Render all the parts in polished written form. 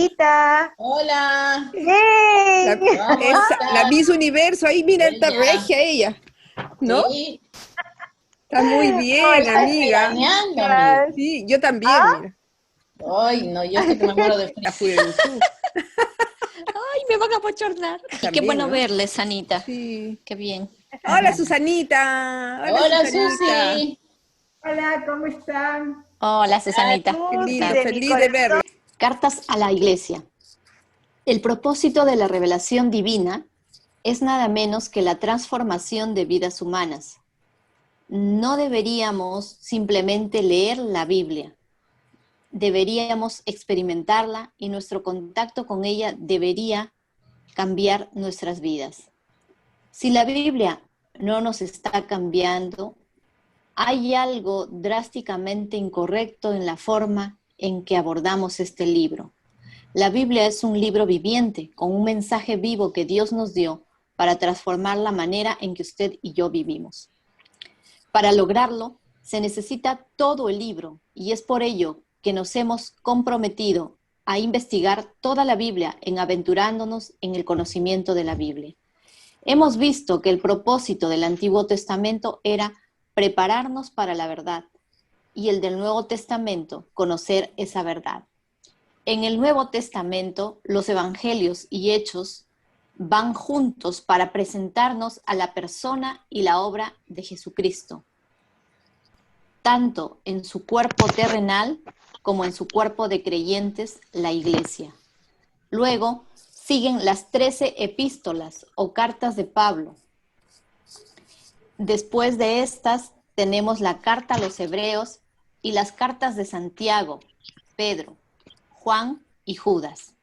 Anita. Hola, La, ¡Hey! ¿cómo la estás? Miss Universo, ahí mira, está Bella. regia ella, ¿no? Sí, Está muy ¿Cómo bien, estás amiga. regañándome. estás? Sí, yo también, ¿Ah? mira. Ay, no, yo estoy que me muero de frío. La Fureruzú Ay, me van a bochornar. Y qué también, bueno ¿no? verles, Anita. Sí. Qué bien. Hola, Susanita. Hola, Hola, Susanita. Susi. Hola, ¿cómo están? Hola, La Susanita. Qué ¿Qué Susi tal? lindo, de mi feliz de corazón. verla. Cartas a la Iglesia. El propósito de la revelación divina es nada menos que la transformación de vidas humanas. No deberíamos simplemente leer la Biblia. Deberíamos experimentarla y nuestro contacto con ella debería cambiar nuestras vidas. Si la Biblia no nos está cambiando, hay algo drásticamente incorrecto en la forma en que abordamos este libro. La Biblia es un libro viviente, con un mensaje vivo que Dios nos dio para transformar la manera en que usted y yo vivimos. Para lograrlo, se necesita todo el libro y es por ello que nos hemos comprometido a investigar toda la Biblia en aventurándonos en el conocimiento de la Biblia. Hemos visto que el propósito del Antiguo Testamento era prepararnos para la verdad y el del Nuevo Testamento, conocer esa verdad. En el Nuevo Testamento, los evangelios y hechos van juntos para presentarnos a la persona y la obra de Jesucristo, tanto en su cuerpo terrenal como en su cuerpo de creyentes, la Iglesia. Luego siguen las 13 epístolas o cartas de Pablo. Después de estas tenemos la carta a los Hebreos y las cartas de Santiago, Pedro, Juan y Judas.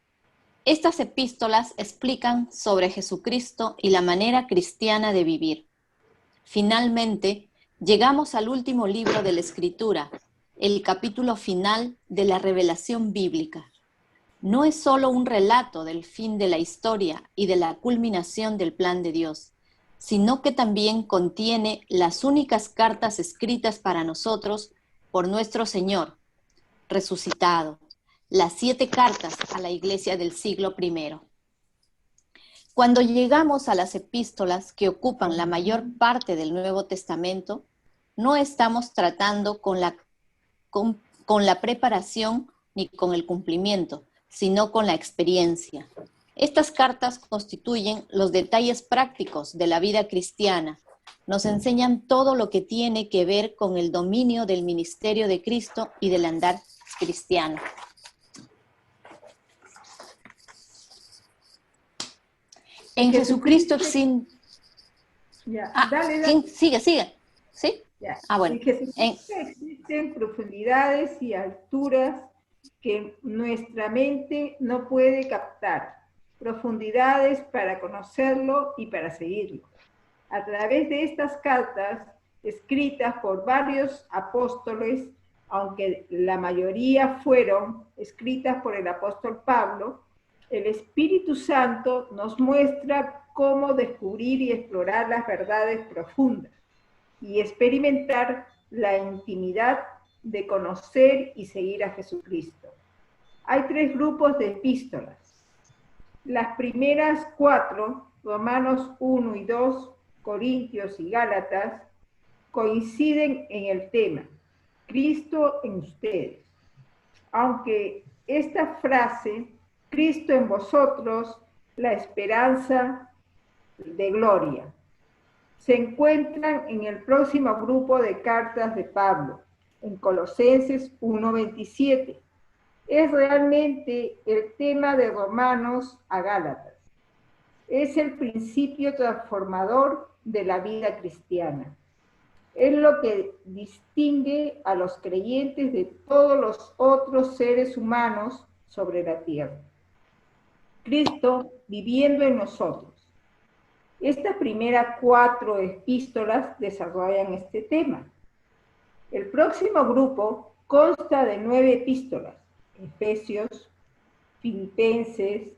Estas epístolas explican sobre Jesucristo y la manera cristiana de vivir. Finalmente, llegamos al último libro de la Escritura, el capítulo final de la revelación bíblica. No es solo un relato del fin de la historia y de la culminación del plan de Dios, sino que también contiene las únicas cartas escritas para nosotros por nuestro Señor, resucitado, las 7 cartas a la iglesia del siglo I. Cuando llegamos a las epístolas que ocupan la mayor parte del Nuevo Testamento, no estamos tratando con la preparación ni con el cumplimiento, sino con la experiencia. Estas cartas constituyen los detalles prácticos de la vida cristiana. Nos enseñan todo lo que tiene que ver con el dominio del ministerio de Cristo y del andar cristiano. En Jesucristo existe... Ya, Ah, dale, dale. sigue. ¿Sí? Ya. Bueno. En Jesucristo existen profundidades y alturas que nuestra mente no puede captar. Profundidades para conocerlo y para seguirlo. A través de estas cartas, escritas por varios apóstoles, aunque la mayoría fueron escritas por el apóstol Pablo, el Espíritu Santo nos muestra cómo descubrir y explorar las verdades profundas y experimentar la intimidad de conocer y seguir a Jesucristo. Hay 3 grupos de epístolas. Las primeras 4, Romanos 1 y 2, Corintios y Gálatas, coinciden en el tema, Cristo en ustedes. Aunque esta frase, Cristo en vosotros, la esperanza de gloria, se encuentran en el próximo grupo de cartas de Pablo, en Colosenses 1:27. Es realmente el tema de Romanos a Gálatas. Es el principio transformador de la vida cristiana. Es lo que distingue a los creyentes de todos los otros seres humanos sobre la tierra. Cristo viviendo en nosotros. Estas primeras 4 epístolas desarrollan este tema. El próximo grupo consta de 9 epístolas: Efesios, Filipenses,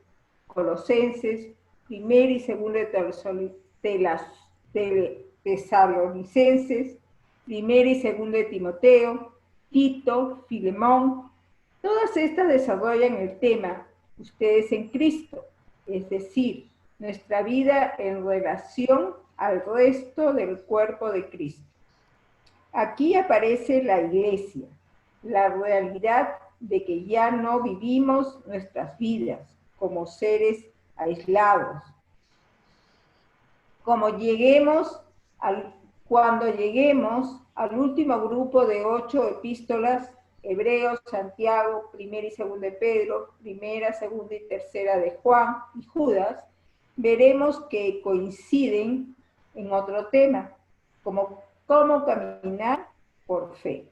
Colosenses, Primera y Segunda Tesalonicenses, Primera y Segunda de Timoteo, Tito, Filemón. Todas estas desarrollan el tema ustedes en Cristo, es decir, nuestra vida en relación al resto del cuerpo de Cristo. Aquí aparece la iglesia, la realidad de que ya no vivimos nuestras vidas como seres aislados. Cuando lleguemos al último grupo de 8 epístolas, Hebreos, Santiago, Primera y Segunda de Pedro, Primera, Segunda y Tercera de Juan y Judas, veremos que coinciden en otro tema, como cómo caminar por fe.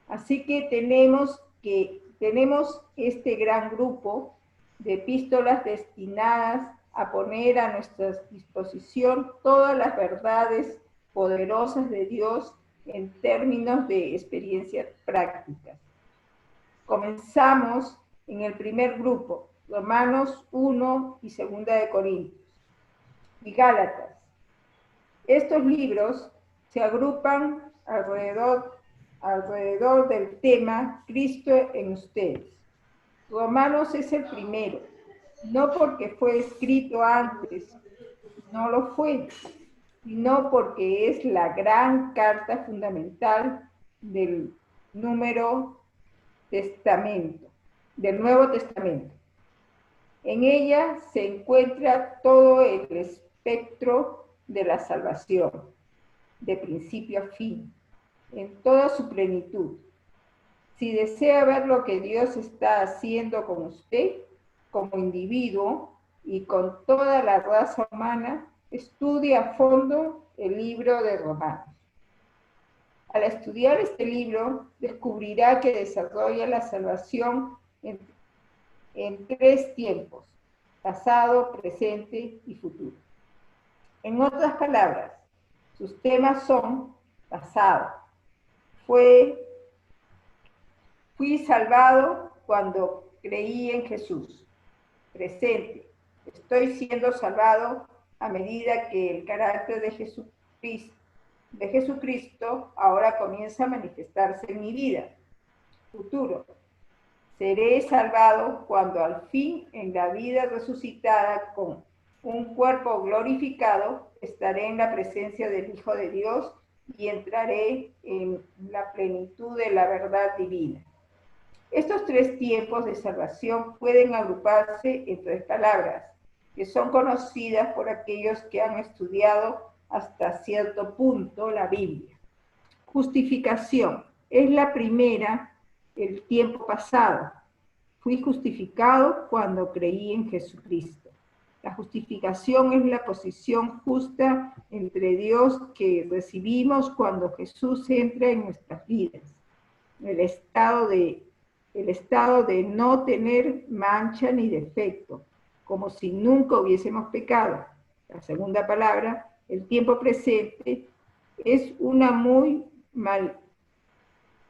Así que tenemos este gran grupo de epístolas destinadas a poner a nuestra disposición todas las verdades poderosas de Dios en términos de experiencias prácticas. Comenzamos en el primer grupo, Romanos 1 y 2 de Corintios, y Gálatas. Estos libros se agrupan alrededor del tema Cristo en ustedes. Romanos es el primero, no porque fue escrito antes, no lo fue, sino porque es la gran carta fundamental del Nuevo Testamento. En ella se encuentra todo el espectro de la salvación, de principio a fin, en toda su plenitud. Si desea ver lo que Dios está haciendo con usted, como individuo y con toda la raza humana, estudie a fondo el libro de Romanos. Al estudiar este libro, descubrirá que desarrolla la salvación en 3 tiempos: pasado, presente y futuro. En otras palabras, sus temas son: pasado, fui salvado cuando creí en Jesús. Presente, estoy siendo salvado a medida que el carácter de Jesucristo ahora comienza a manifestarse en mi vida. Futuro, seré salvado cuando al fin en la vida resucitada con un cuerpo glorificado estaré en la presencia del Hijo de Dios y entraré en la plenitud de la verdad divina. Estos 3 tiempos de salvación pueden agruparse en 3 palabras, que son conocidas por aquellos que han estudiado hasta cierto punto la Biblia. Justificación es la primera, el tiempo pasado. Fui justificado cuando creí en Jesucristo. La justificación es la posición justa entre Dios que recibimos cuando Jesús entra en nuestras vidas. El estado de no tener mancha ni defecto, como si nunca hubiésemos pecado. La segunda palabra, el tiempo presente, es una muy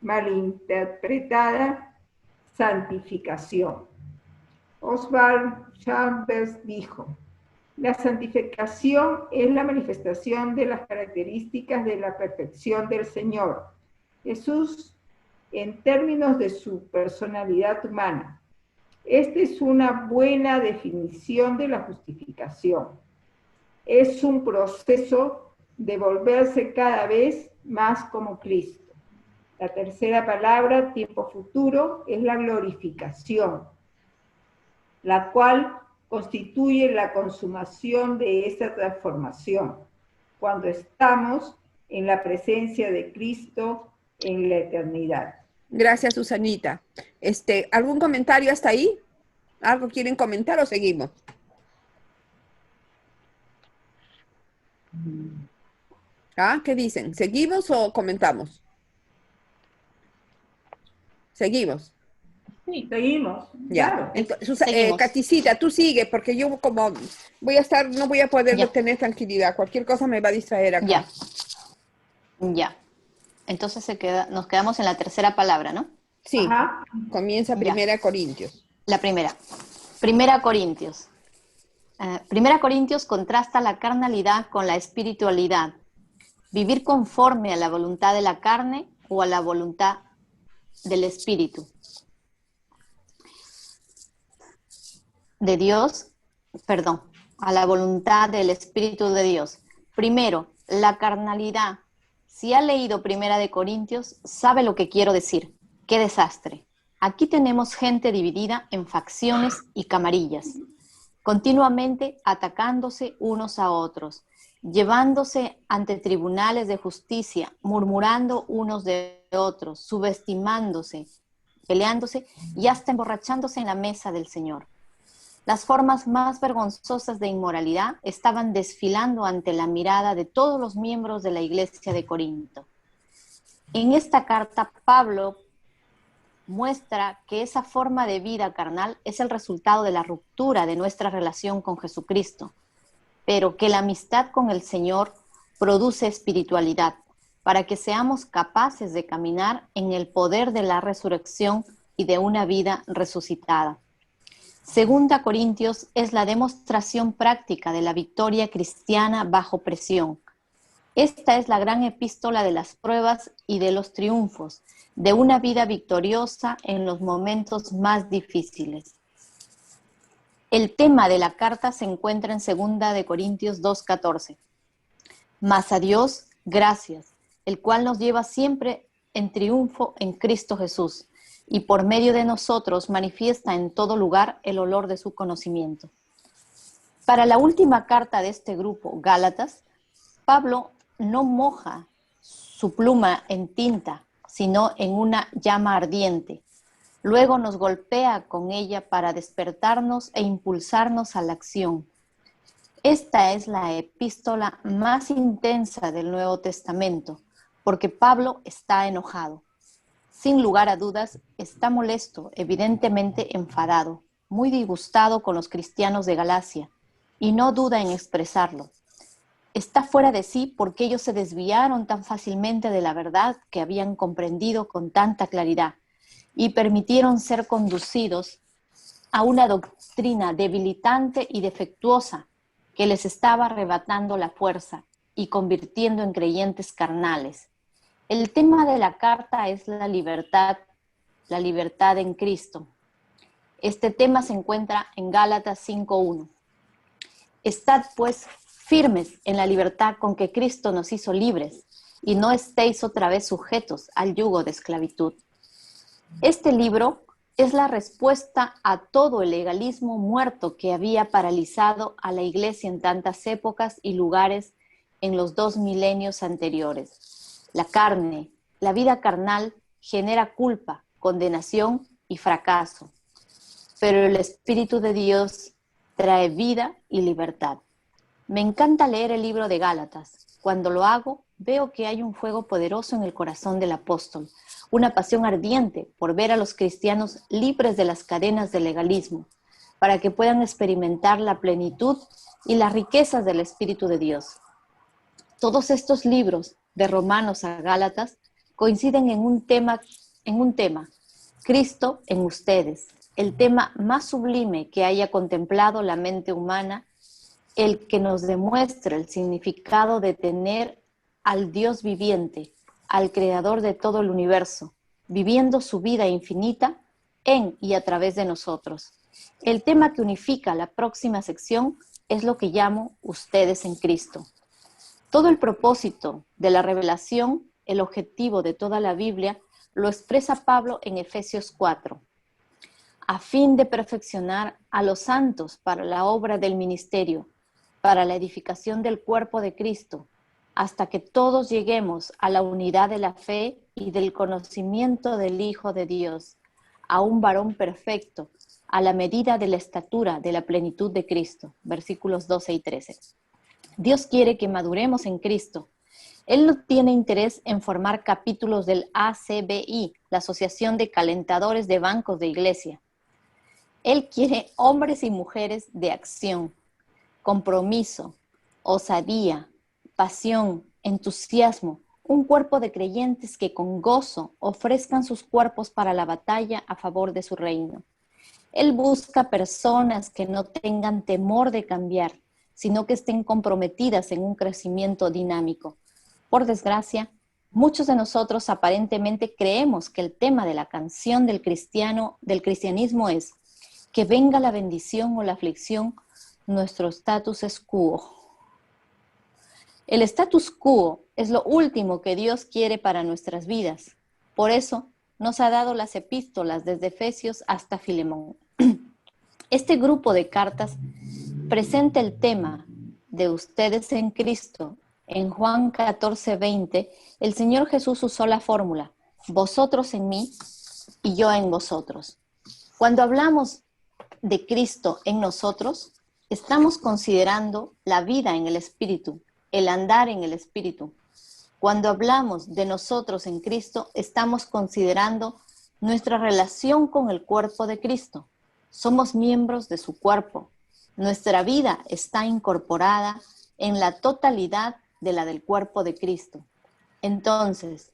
malinterpretada santificación. Oswald Chambers dijo: la santificación es la manifestación de las características de la perfección del Señor Jesús en términos de su personalidad humana. Esta es una buena definición de la justificación. Es un proceso de volverse cada vez más como Cristo. La tercera palabra, tiempo futuro, es la glorificación, la cual constituye la consumación de esta transformación, cuando estamos en la presencia de Cristo en la eternidad. Gracias, Susanita. ¿Algún comentario hasta ahí? ¿Algo quieren comentar o seguimos? ¿Qué dicen? ¿Seguimos o comentamos? Seguimos. Sí, seguimos. Ya. Claro. Seguimos. Caticita, tú sigue, porque yo como no voy a poder Ya. tener tranquilidad. Cualquier cosa me va a distraer acá. Ya. Entonces nos quedamos en la tercera palabra, ¿no? Sí, Ajá. comienza Ya. Primera Corintios. La primera. Primera Corintios. Primera Corintios contrasta la carnalidad con la espiritualidad. Vivir conforme a la voluntad de la carne o a la voluntad del espíritu. de Dios, perdón, a la voluntad del Espíritu de Dios. Primero, la carnalidad. Si ha leído Primera de Corintios, sabe lo que quiero decir. ¡Qué desastre! Aquí tenemos gente dividida en facciones y camarillas, continuamente atacándose unos a otros, llevándose ante tribunales de justicia, murmurando unos de otros, subestimándose, peleándose y hasta emborrachándose en la mesa del Señor. Las formas más vergonzosas de inmoralidad estaban desfilando ante la mirada de todos los miembros de la iglesia de Corinto. En esta carta, Pablo muestra que esa forma de vida carnal es el resultado de la ruptura de nuestra relación con Jesucristo, pero que la amistad con el Señor produce espiritualidad, para que seamos capaces de caminar en el poder de la resurrección y de una vida resucitada. Segunda Corintios es la demostración práctica de la victoria cristiana bajo presión. Esta es la gran epístola de las pruebas y de los triunfos, de una vida victoriosa en los momentos más difíciles. El tema de la carta se encuentra en 2 Corintios 2:14. Mas a Dios, gracias, el cual nos lleva siempre en triunfo en Cristo Jesús, y por medio de nosotros manifiesta en todo lugar el olor de su conocimiento. Para la última carta de este grupo, Gálatas, Pablo no moja su pluma en tinta, sino en una llama ardiente. Luego nos golpea con ella para despertarnos e impulsarnos a la acción. Esta es la epístola más intensa del Nuevo Testamento, porque Pablo está enojado. Sin lugar a dudas, está molesto, evidentemente enfadado, muy disgustado con los cristianos de Galacia, y no duda en expresarlo. Está fuera de sí porque ellos se desviaron tan fácilmente de la verdad que habían comprendido con tanta claridad y permitieron ser conducidos a una doctrina debilitante y defectuosa que les estaba arrebatando la fuerza y convirtiendo en creyentes carnales. El tema de la carta es la libertad en Cristo. Este tema se encuentra en Gálatas 5:1. Estad pues firmes en la libertad con que Cristo nos hizo libres, y no estéis otra vez sujetos al yugo de esclavitud. Este libro es la respuesta a todo el legalismo muerto que había paralizado a la iglesia en tantas épocas y lugares en los 2 milenios anteriores. La carne, la vida carnal, genera culpa, condenación y fracaso, pero el Espíritu de Dios trae vida y libertad. Me encanta leer el libro de Gálatas. Cuando lo hago, veo que hay un fuego poderoso en el corazón del apóstol, una pasión ardiente por ver a los cristianos libres de las cadenas del legalismo, para que puedan experimentar la plenitud y las riquezas del Espíritu de Dios. Todos estos libros, de Romanos a Gálatas, coinciden en un tema, Cristo en ustedes, el tema más sublime que haya contemplado la mente humana, el que nos demuestra el significado de tener al Dios viviente, al Creador de todo el universo, viviendo su vida infinita en y a través de nosotros. El tema que unifica la próxima sección es lo que llamo ustedes en Cristo. Todo el propósito de la revelación, el objetivo de toda la Biblia, lo expresa Pablo en Efesios 4. A fin de perfeccionar a los santos para la obra del ministerio, para la edificación del cuerpo de Cristo, hasta que todos lleguemos a la unidad de la fe y del conocimiento del Hijo de Dios, a un varón perfecto, a la medida de la estatura de la plenitud de Cristo. Versículos 12 y 13. Dios quiere que maduremos en Cristo. Él no tiene interés en formar capítulos del ACBI, la Asociación de Calentadores de Bancos de Iglesia. Él quiere hombres y mujeres de acción, compromiso, osadía, pasión, entusiasmo, un cuerpo de creyentes que con gozo ofrezcan sus cuerpos para la batalla a favor de su reino. Él busca personas que no tengan temor de cambiar, sino que estén comprometidas en un crecimiento dinámico. Por desgracia, muchos de nosotros aparentemente creemos que el tema de la canción del cristianismo es: que venga la bendición o la aflicción, nuestro status es quo. El status quo es lo último que Dios quiere para nuestras vidas. Por eso nos ha dado las epístolas desde Efesios hasta Filemón. Este grupo de cartas presenta el tema de ustedes en Cristo. En Juan 14:20, el Señor Jesús usó la fórmula, vosotros en mí y yo en vosotros. Cuando hablamos de Cristo en nosotros, estamos considerando la vida en el Espíritu, el andar en el Espíritu. Cuando hablamos de nosotros en Cristo, estamos considerando nuestra relación con el cuerpo de Cristo. Somos miembros de su cuerpo. Nuestra vida está incorporada en la totalidad de la del cuerpo de Cristo. Entonces,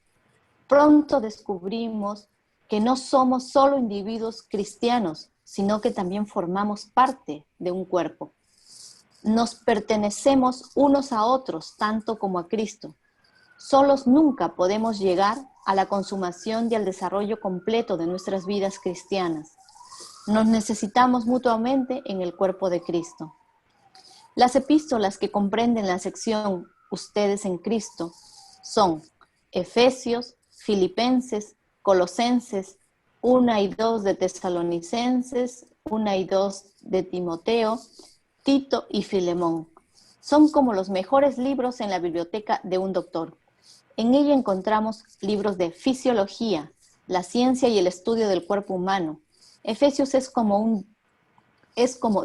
pronto descubrimos que no somos solo individuos cristianos, sino que también formamos parte de un cuerpo. Nos pertenecemos unos a otros, tanto como a Cristo. Solos nunca podemos llegar a la consumación y al desarrollo completo de nuestras vidas cristianas. Nos necesitamos mutuamente en el cuerpo de Cristo. Las epístolas que comprenden la sección Ustedes en Cristo son Efesios, Filipenses, Colosenses, 1 y 2 de Tesalonicenses, 1 y 2 de Timoteo, Tito y Filemón. Son como los mejores libros en la biblioteca de un doctor. En ella encontramos libros de fisiología, la ciencia y el estudio del cuerpo humano. Efesios es como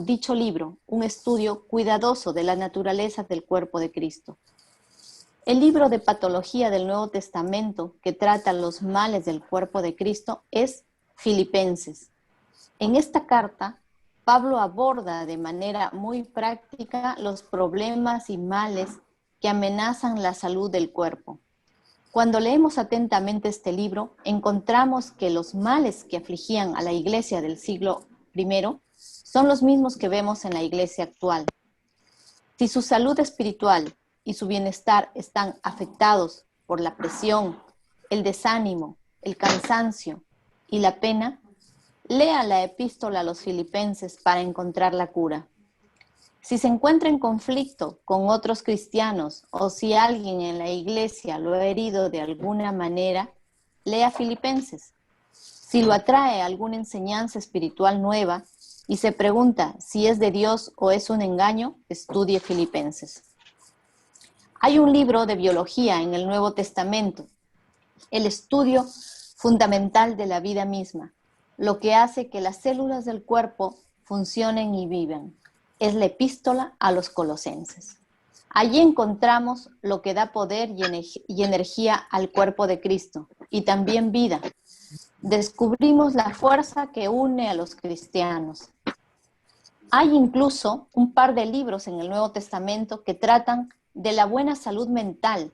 dicho libro, un estudio cuidadoso de la naturaleza del cuerpo de Cristo. El libro de patología del Nuevo Testamento que trata los males del cuerpo de Cristo es Filipenses. En esta carta, Pablo aborda de manera muy práctica los problemas y males que amenazan la salud del cuerpo. Cuando leemos atentamente este libro, encontramos que los males que afligían a la iglesia del siglo I son los mismos que vemos en la iglesia actual. Si su salud espiritual y su bienestar están afectados por la presión, el desánimo, el cansancio y la pena, lea la epístola a los Filipenses para encontrar la cura. Si se encuentra en conflicto con otros cristianos o si alguien en la iglesia lo ha herido de alguna manera, lea Filipenses. Si lo atrae alguna enseñanza espiritual nueva y se pregunta si es de Dios o es un engaño, estudie Filipenses. Hay un libro de biología en el Nuevo Testamento, el estudio fundamental de la vida misma, lo que hace que las células del cuerpo funcionen y vivan. Es la epístola a los Colosenses. Allí encontramos lo que da poder y energía al cuerpo de Cristo y también vida. Descubrimos la fuerza que une a los cristianos. Hay incluso un par de libros en el Nuevo Testamento que tratan de la buena salud mental,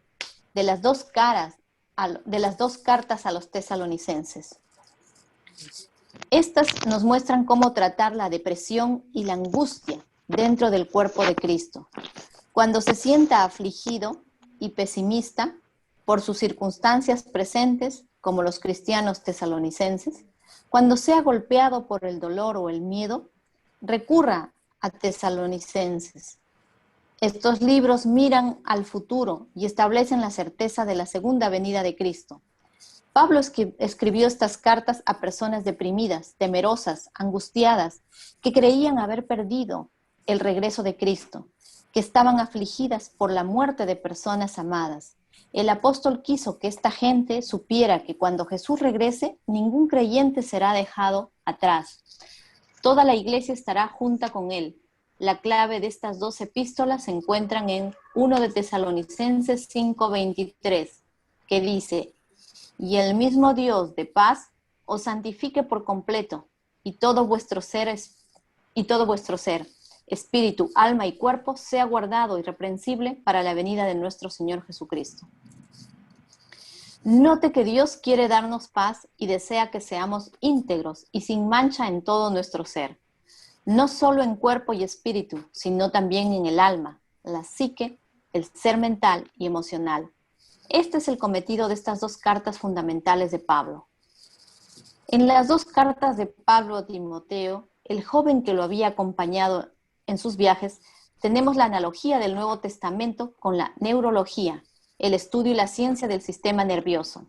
de las dos cartas a los tesalonicenses. Estas nos muestran cómo tratar la depresión y la angustia dentro del cuerpo de Cristo. Cuando se sienta afligido y pesimista por sus circunstancias presentes, como los cristianos tesalonicenses, cuando sea golpeado por el dolor o el miedo, recurra a Tesalonicenses. Estos libros miran al futuro y establecen la certeza de la segunda venida de Cristo. Pablo escribió estas cartas a personas deprimidas, temerosas, angustiadas, que creían haber perdido el regreso de Cristo, que estaban afligidas por la muerte de personas amadas. El apóstol quiso que esta gente supiera que cuando Jesús regrese, ningún creyente será dejado atrás. Toda la iglesia estará junta con él. La clave de estas dos epístolas se encuentran en 1 de Tesalonicenses 5:23, que dice: y el mismo Dios de paz os santifique por completo, y todo vuestro ser, espíritu, alma y cuerpo, sea guardado irreprensible para la venida de nuestro Señor Jesucristo. Note que Dios quiere darnos paz y desea que seamos íntegros y sin mancha en todo nuestro ser, no solo en cuerpo y espíritu, sino también en el alma, la psique, el ser mental y emocional. Este es el cometido de estas dos cartas fundamentales de Pablo. En las dos cartas de Pablo a Timoteo el joven que lo había acompañado en sus viajes, tenemos la analogía del Nuevo Testamento con la neurología, el estudio y la ciencia del sistema nervioso.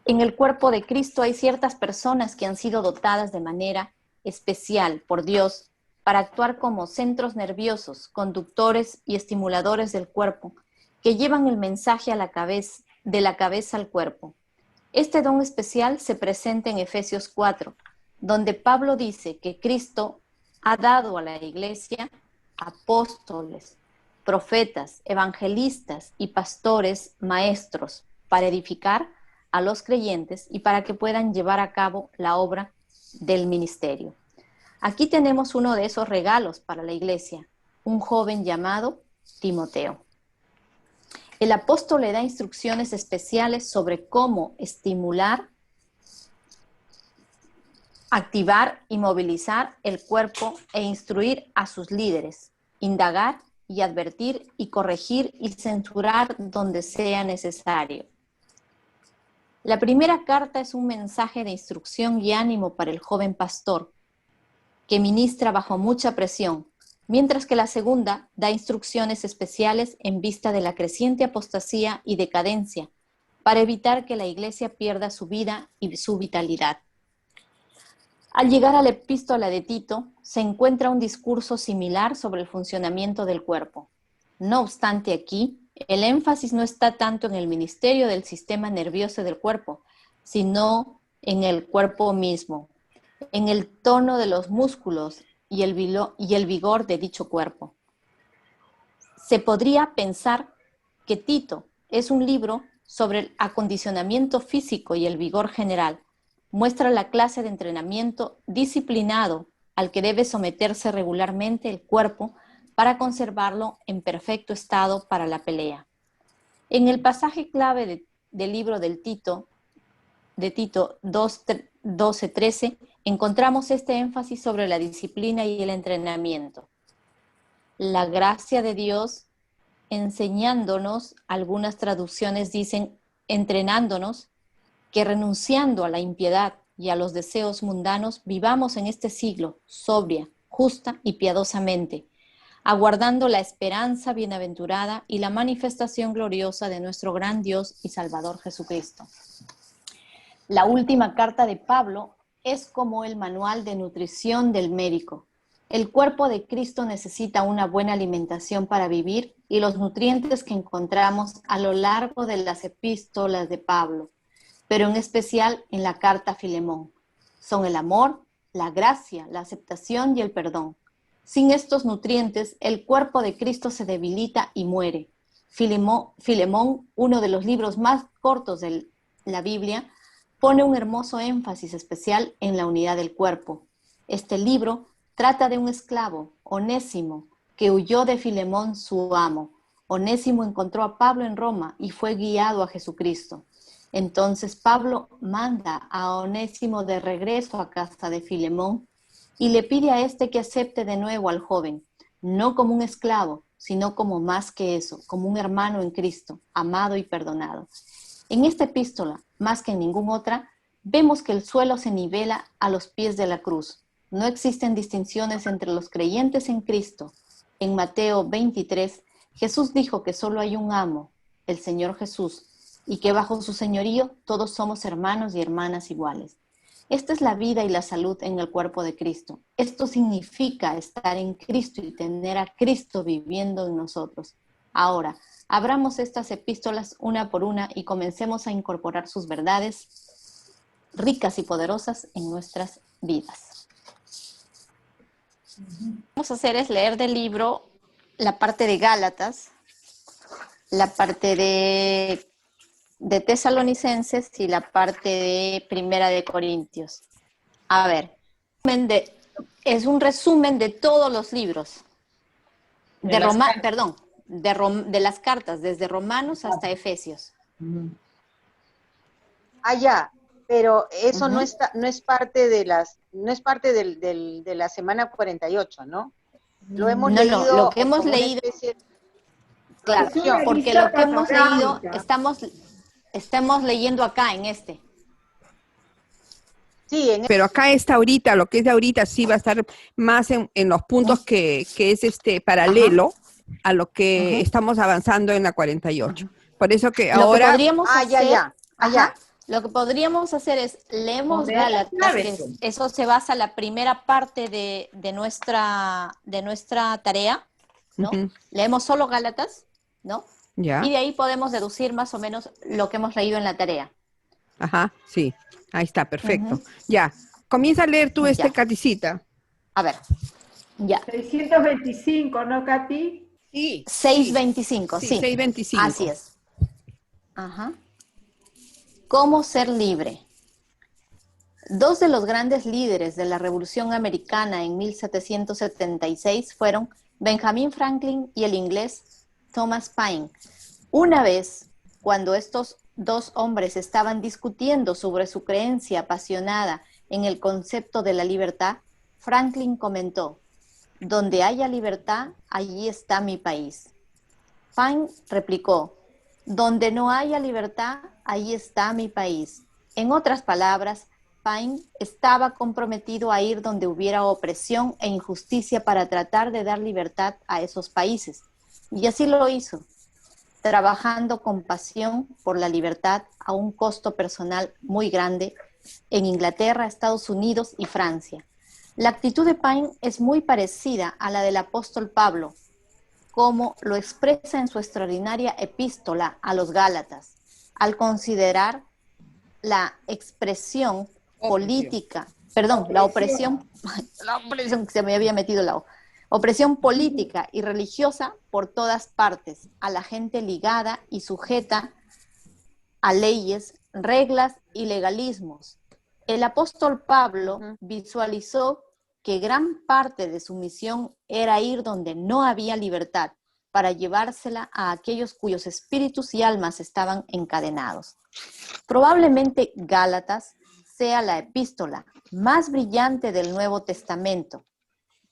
En el cuerpo de Cristo hay ciertas personas que han sido dotadas de manera especial por Dios para actuar como centros nerviosos, conductores y estimuladores del cuerpo, que llevan el mensaje a de la cabeza al cuerpo. Este don especial se presenta en Efesios 4, donde Pablo dice que Cristo ha dado a la iglesia apóstoles, profetas, evangelistas y pastores, maestros, para edificar a los creyentes y para que puedan llevar a cabo la obra del ministerio. Aquí tenemos uno de esos regalos para la iglesia, un joven llamado Timoteo. El apóstol le da instrucciones especiales sobre cómo estimular, activar y movilizar el cuerpo e instruir a sus líderes, indagar y advertir y corregir y censurar donde sea necesario. La primera carta es un mensaje de instrucción y ánimo para el joven pastor, que ministra bajo mucha presión, mientras que la segunda da instrucciones especiales en vista de la creciente apostasía y decadencia, para evitar que la iglesia pierda su vida y su vitalidad. Al llegar a la epístola de Tito, se encuentra un discurso similar sobre el funcionamiento del cuerpo. No obstante, aquí, el énfasis no está tanto en el ministerio del sistema nervioso del cuerpo, sino en el cuerpo mismo, en el tono de los músculos y el vigor de dicho cuerpo. Se podría pensar que Tito es un libro sobre el acondicionamiento físico y el vigor general. Muestra la clase de entrenamiento disciplinado al que debe someterse regularmente el cuerpo para conservarlo en perfecto estado para la pelea. En el pasaje clave del libro de Tito 12:13, encontramos este énfasis sobre la disciplina y el entrenamiento. La gracia de Dios enseñándonos, algunas traducciones dicen entrenándonos, que renunciando a la impiedad y a los deseos mundanos, vivamos en este siglo sobria, justa y piadosamente, aguardando la esperanza bienaventurada y la manifestación gloriosa de nuestro gran Dios y Salvador Jesucristo. La última carta de Pablo es como el manual de nutrición del médico. El cuerpo de Cristo necesita una buena alimentación para vivir y los nutrientes que encontramos a lo largo de las epístolas de Pablo, pero en especial en la carta a Filemón, son el amor, la gracia, la aceptación y el perdón. Sin estos nutrientes, el cuerpo de Cristo se debilita y muere. Filemón, uno de los libros más cortos de la Biblia, pone un hermoso énfasis especial en la unidad del cuerpo. Este libro trata de un esclavo, Onésimo, que huyó de Filemón, su amo. Onésimo encontró a Pablo en Roma y fue guiado a Jesucristo. Entonces Pablo manda a Onésimo de regreso a casa de Filemón y le pide a este que acepte de nuevo al joven, no como un esclavo, sino como más que eso, como un hermano en Cristo, amado y perdonado. En esta epístola, más que en ninguna otra, vemos que el suelo se nivela a los pies de la cruz. No existen distinciones entre los creyentes en Cristo. En Mateo 23, Jesús dijo que solo hay un amo, el Señor Jesús, y que bajo su señorío todos somos hermanos y hermanas iguales. Esta es la vida y la salud en el cuerpo de Cristo. Esto significa estar en Cristo y tener a Cristo viviendo en nosotros. Ahora, abramos estas epístolas una por una y comencemos a incorporar sus verdades ricas y poderosas en nuestras vidas. Lo que vamos a hacer es leer del libro la parte de Gálatas, la parte de Tesalonicenses y la parte de Primera de Corintios. A ver, es un resumen de todos los libros. De las cartas, desde Romanos hasta Efesios. Ah, ya, pero eso no es parte de de la semana 48, ¿no? Lo hemos leído. No, lo que hemos leído, claro, porque lo que hemos leído estamos leyendo acá en este. Sí, Pero acá está ahorita, lo que es de ahorita sí va a estar más en los puntos que es paralelo a lo que Ujú. estamos avanzando en la 48. Por eso que Lo que ahora, podríamos ya, hacer, ya, ajá, lo que podríamos hacer es leemos Joder, la Gálatas, clave, que pues. eso se basa en la primera parte de nuestra tarea, ¿no? ujú, Leemos solo Gálatas, ¿no? ya, Y de ahí podemos deducir más o menos lo que hemos leído en la tarea. ajá, sí, ahí está, perfecto. Ujú. Ya, comienza a leer tú Ya, caticita. a ver, ya. 625, ¿no, Katy? Sí, sí, 6:25, sí, sí, 6:25. así es. Ajá. ¿Cómo ser libre? Dos de los grandes líderes de la Revolución Americana en 1776 fueron Benjamin Franklin y el inglés Thomas Paine. Una vez, cuando estos dos hombres estaban discutiendo sobre su creencia apasionada en el concepto de la libertad, Franklin comentó: "Donde haya libertad, allí está mi país". Paine replicó: "Donde no haya libertad, allí está mi país". En otras palabras, Paine estaba comprometido a ir donde hubiera opresión e injusticia para tratar de dar libertad a esos países. Y así lo hizo, trabajando con pasión por la libertad a un costo personal muy grande en Inglaterra, Estados Unidos y Francia. La actitud de Paine es muy parecida a la del apóstol Pablo, como lo expresa en su extraordinaria epístola a los Gálatas, al considerar la expresión Opresión. política, perdón, la opresión, que se me había metido la O, opresión política y religiosa por todas partes, a la gente ligada y sujeta a leyes, reglas y legalismos. El apóstol Pablo visualizó que gran parte de su misión era ir donde no había libertad, para llevársela a aquellos cuyos espíritus y almas estaban encadenados. Probablemente Gálatas sea la epístola más brillante del Nuevo Testamento.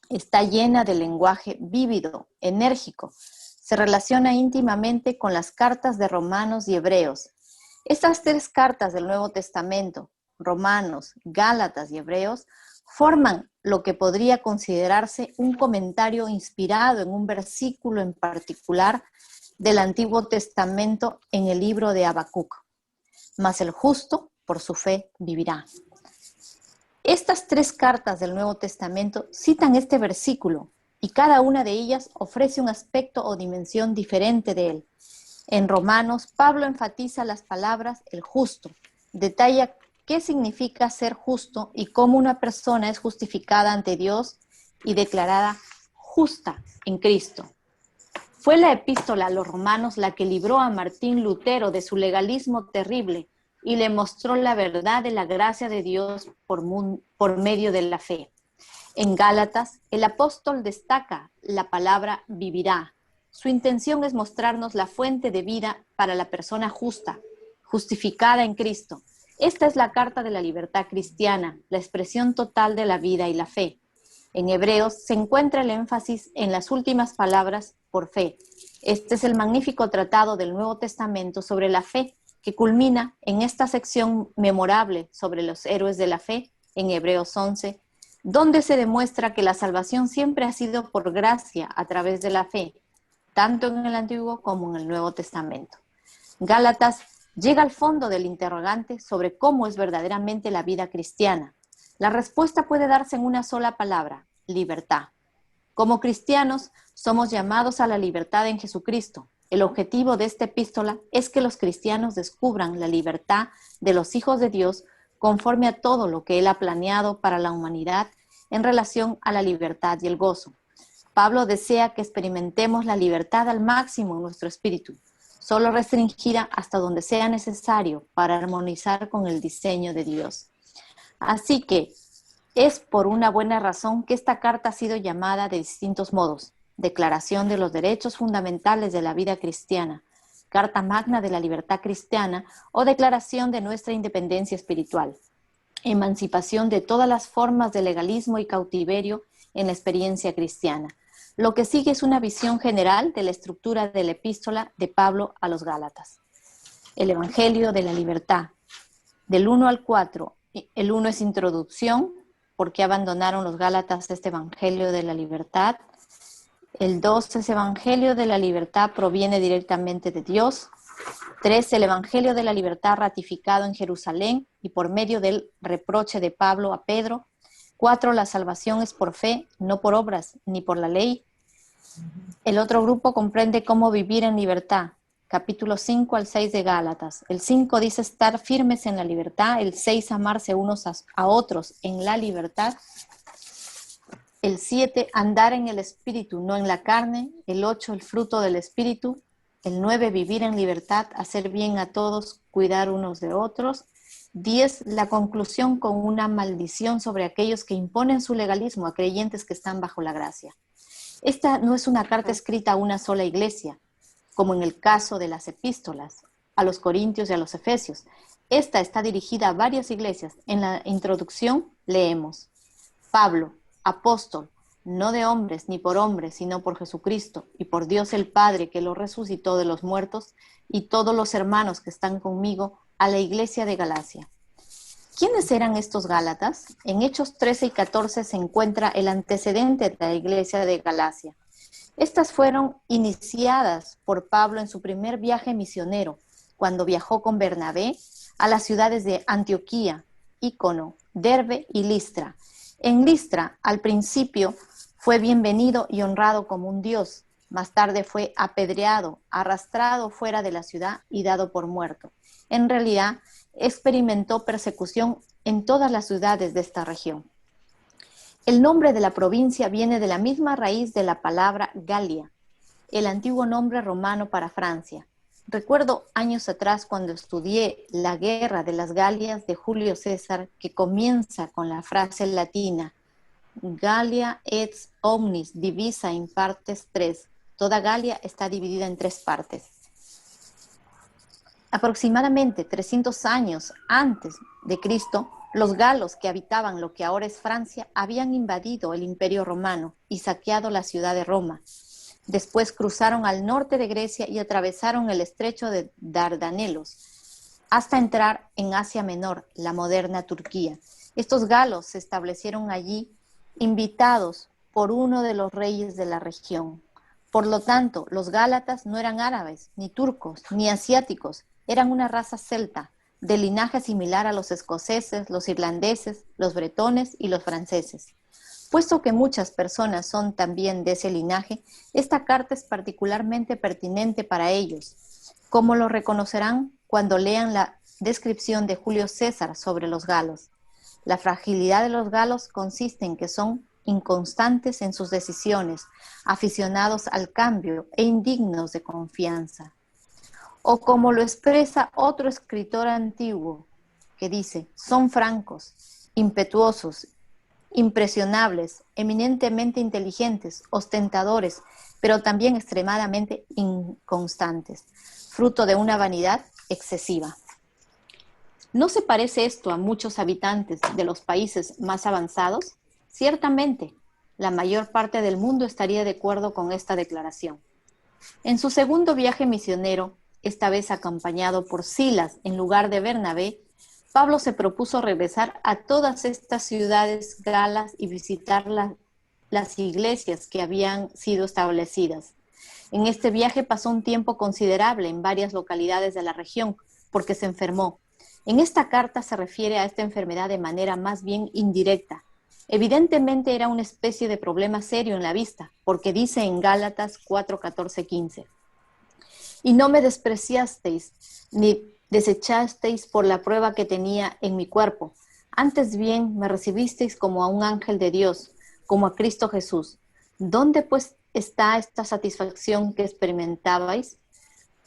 Está llena de lenguaje vívido, enérgico. Se relaciona íntimamente con las cartas de Romanos y Hebreos. Estas tres cartas del Nuevo Testamento, Romanos, Gálatas y Hebreos, forman lo que podría considerarse un comentario inspirado en un versículo en particular del Antiguo Testamento en el libro de Habacuc. Mas el justo por su fe vivirá. Estas tres cartas del Nuevo Testamento citan este versículo y cada una de ellas ofrece un aspecto o dimensión diferente de él. En Romanos, Pablo enfatiza las palabras el justo, detalla qué significa ser justo y cómo una persona es justificada ante Dios y declarada justa en Cristo. Fue la epístola a los romanos la que libró a Martín Lutero de su legalismo terrible y le mostró la verdad de la gracia de Dios por medio de la fe. En Gálatas, el apóstol destaca la palabra vivirá. Su intención es mostrarnos la fuente de vida para la persona justa, justificada en Cristo. Esta es la carta de la libertad cristiana, la expresión total de la vida y la fe. En Hebreos se encuentra el énfasis en las últimas palabras por fe. Este es el magnífico tratado del Nuevo Testamento sobre la fe, que culmina en esta sección memorable sobre los héroes de la fe en Hebreos 11, donde se demuestra que la salvación siempre ha sido por gracia a través de la fe, tanto en el Antiguo como en el Nuevo Testamento. Gálatas llega al fondo del interrogante sobre cómo es verdaderamente la vida cristiana. La respuesta puede darse en una sola palabra: libertad. Como cristianos, somos llamados a la libertad en Jesucristo. El objetivo de esta epístola es que los cristianos descubran la libertad de los hijos de Dios conforme a todo lo que Él ha planeado para la humanidad en relación a la libertad y el gozo. Pablo desea que experimentemos la libertad al máximo en nuestro espíritu, solo restringida hasta donde sea necesario para armonizar con el diseño de Dios. Así que es por una buena razón que esta carta ha sido llamada de distintos modos: Declaración de los Derechos Fundamentales de la Vida Cristiana, Carta Magna de la Libertad Cristiana o Declaración de nuestra Independencia Espiritual, Emancipación de todas las formas de legalismo y cautiverio en la experiencia cristiana. Lo que sigue es una visión general de la estructura de la epístola de Pablo a los Gálatas. El Evangelio de la Libertad. Del 1 al 4 El 1 es introducción, ¿por qué abandonaron los Gálatas este evangelio de la libertad? El 2 es evangelio de la libertad, proviene directamente de Dios. 3, el evangelio de la libertad ratificado en Jerusalén y por medio del reproche de Pablo a Pedro. 4, la salvación es por fe, no por obras ni por la ley. El otro grupo comprende cómo vivir en libertad. Capítulo 5 al 6 de Gálatas. El 5 dice estar firmes en la libertad. El 6, amarse unos a otros en la libertad. El 7, andar en el espíritu, no en la carne. El 8, el fruto del espíritu. El 9, vivir en libertad, hacer bien a todos, cuidar unos de otros. 10, la conclusión con una maldición sobre aquellos que imponen su legalismo a creyentes que están bajo la gracia. Esta no es una carta escrita a una sola iglesia, como en el caso de las epístolas a los Corintios y a los Efesios. Esta está dirigida a varias iglesias. En la introducción leemos: Pablo, apóstol, no de hombres ni por hombres, sino por Jesucristo y por Dios el Padre que lo resucitó de los muertos, y todos los hermanos que están conmigo, a la iglesia de Galacia. ¿Quiénes eran estos Gálatas? En Hechos 13 y 14 se encuentra el antecedente de la iglesia de Galacia. Estas fueron iniciadas por Pablo en su primer viaje misionero, cuando viajó con Bernabé a las ciudades de Antioquía, Ícono, Derbe y Listra. En Listra, al principio, fue bienvenido y honrado como un dios. Más tarde fue apedreado, arrastrado fuera de la ciudad y dado por muerto. En realidad, experimentó persecución en todas las ciudades de esta región. El nombre de la provincia viene de la misma raíz de la palabra Galia, el antiguo nombre romano para Francia. Recuerdo años atrás cuando estudié la guerra de las Galias de Julio César, que comienza con la frase latina Galia et omnis divisa in partes tres. Toda Galia está dividida en 3 partes. Aproximadamente 300 años antes de Cristo, los galos que habitaban lo que ahora es Francia habían invadido el Imperio Romano y saqueado la ciudad de Roma. Después cruzaron al norte de Grecia y atravesaron el estrecho de Dardanelos hasta entrar en Asia Menor, la moderna Turquía. Estos galos se establecieron allí invitados por uno de los reyes de la región. Por lo tanto, los gálatas no eran árabes, ni turcos, ni asiáticos, eran una raza celta, de linaje similar a los escoceses, los irlandeses, los bretones y los franceses. Puesto que muchas personas son también de ese linaje, esta carta es particularmente pertinente para ellos, como lo reconocerán cuando lean la descripción de Julio César sobre los galos. La fragilidad de los galos consiste en que son inconstantes en sus decisiones, aficionados al cambio e indignos de confianza. O como lo expresa otro escritor antiguo, que dice, son francos, impetuosos, impresionables, eminentemente inteligentes, ostentadores, pero también extremadamente inconstantes, fruto de una vanidad excesiva. ¿No se parece esto a muchos habitantes de los países más avanzados? Ciertamente, la mayor parte del mundo estaría de acuerdo con esta declaración. En su segundo viaje misionero, esta vez acompañado por Silas en lugar de Bernabé, Pablo se propuso regresar a todas estas ciudades galas y visitar las iglesias que habían sido establecidas. En este viaje pasó un tiempo considerable en varias localidades de la región porque se enfermó. En esta carta se refiere a esta enfermedad de manera más bien indirecta. Evidentemente era una especie de problema serio en la vista, porque dice en Gálatas 4, 14, 15, y no me despreciasteis, ni desechasteis por la prueba que tenía en mi cuerpo. Antes bien me recibisteis como a un ángel de Dios, como a Cristo Jesús. ¿Dónde pues está esta satisfacción que experimentabais?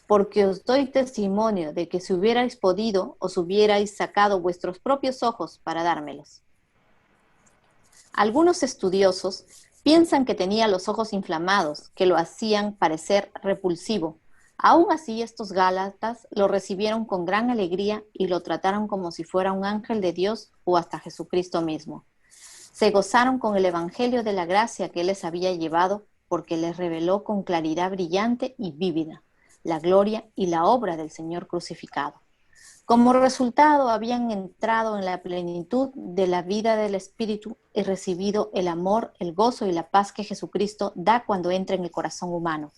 Porque os doy testimonio de que si hubierais podido, os hubierais sacado vuestros propios ojos para dármelos. Algunos estudiosos piensan que tenía los ojos inflamados, que lo hacían parecer repulsivo. Aún así, estos gálatas lo recibieron con gran alegría y lo trataron como si fuera un ángel de Dios o hasta Jesucristo mismo. Se gozaron con el evangelio de la gracia que él les había llevado porque les reveló con claridad brillante y vívida la gloria y la obra del Señor crucificado. Como resultado, habían entrado en la plenitud de la vida del Espíritu y recibido el amor, el gozo y la paz que Jesucristo da cuando entra en el corazón humano.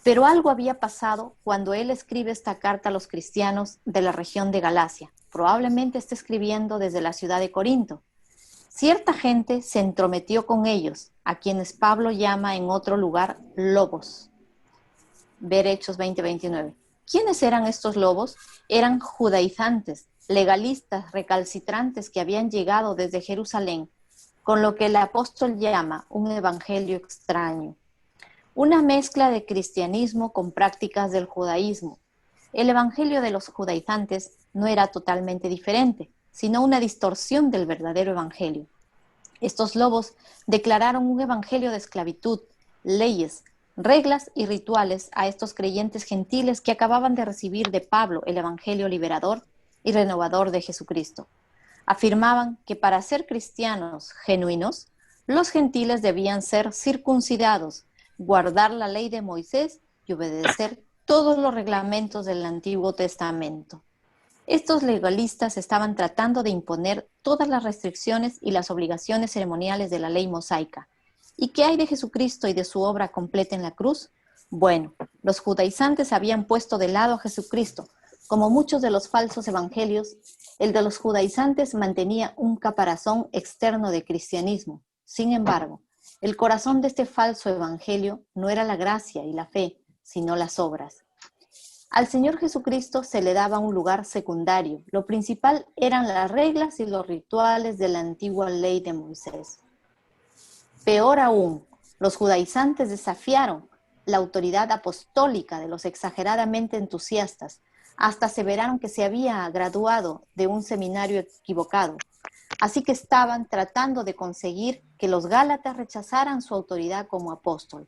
Pero algo había pasado cuando él escribe esta carta a los cristianos de la región de Galacia. Probablemente está escribiendo desde la ciudad de Corinto. Cierta gente se entrometió con ellos, a quienes Pablo llama en otro lugar lobos. Ver Hechos 20:29. ¿Quiénes eran estos lobos? Eran judaizantes, legalistas, recalcitrantes que habían llegado desde Jerusalén, con lo que el apóstol llama un evangelio extraño. Una mezcla de cristianismo con prácticas del judaísmo. El evangelio de los judaizantes no era totalmente diferente, sino una distorsión del verdadero evangelio. Estos lobos declararon un evangelio de esclavitud, leyes, reglas y rituales a estos creyentes gentiles que acababan de recibir de Pablo el evangelio liberador y renovador de Jesucristo. Afirmaban que para ser cristianos genuinos, los gentiles debían ser circuncidados, guardar la ley de Moisés y obedecer todos los reglamentos del Antiguo Testamento. Estos legalistas estaban tratando de imponer todas las restricciones y las obligaciones ceremoniales de la ley mosaica. ¿Y qué hay de Jesucristo y de su obra completa en la cruz? Bueno, los judaizantes habían puesto de lado a Jesucristo. Como muchos de los falsos evangelios, el de los judaizantes mantenía un caparazón externo de cristianismo. Sin embargo, el corazón de este falso evangelio no era la gracia y la fe, sino las obras. Al Señor Jesucristo se le daba un lugar secundario. Lo principal eran las reglas y los rituales de la antigua ley de Moisés. Peor aún, los judaizantes desafiaron la autoridad apostólica de los exageradamente entusiastas, hasta aseveraron que se había graduado de un seminario equivocado. Así que estaban tratando de conseguir que los gálatas rechazaran su autoridad como apóstol.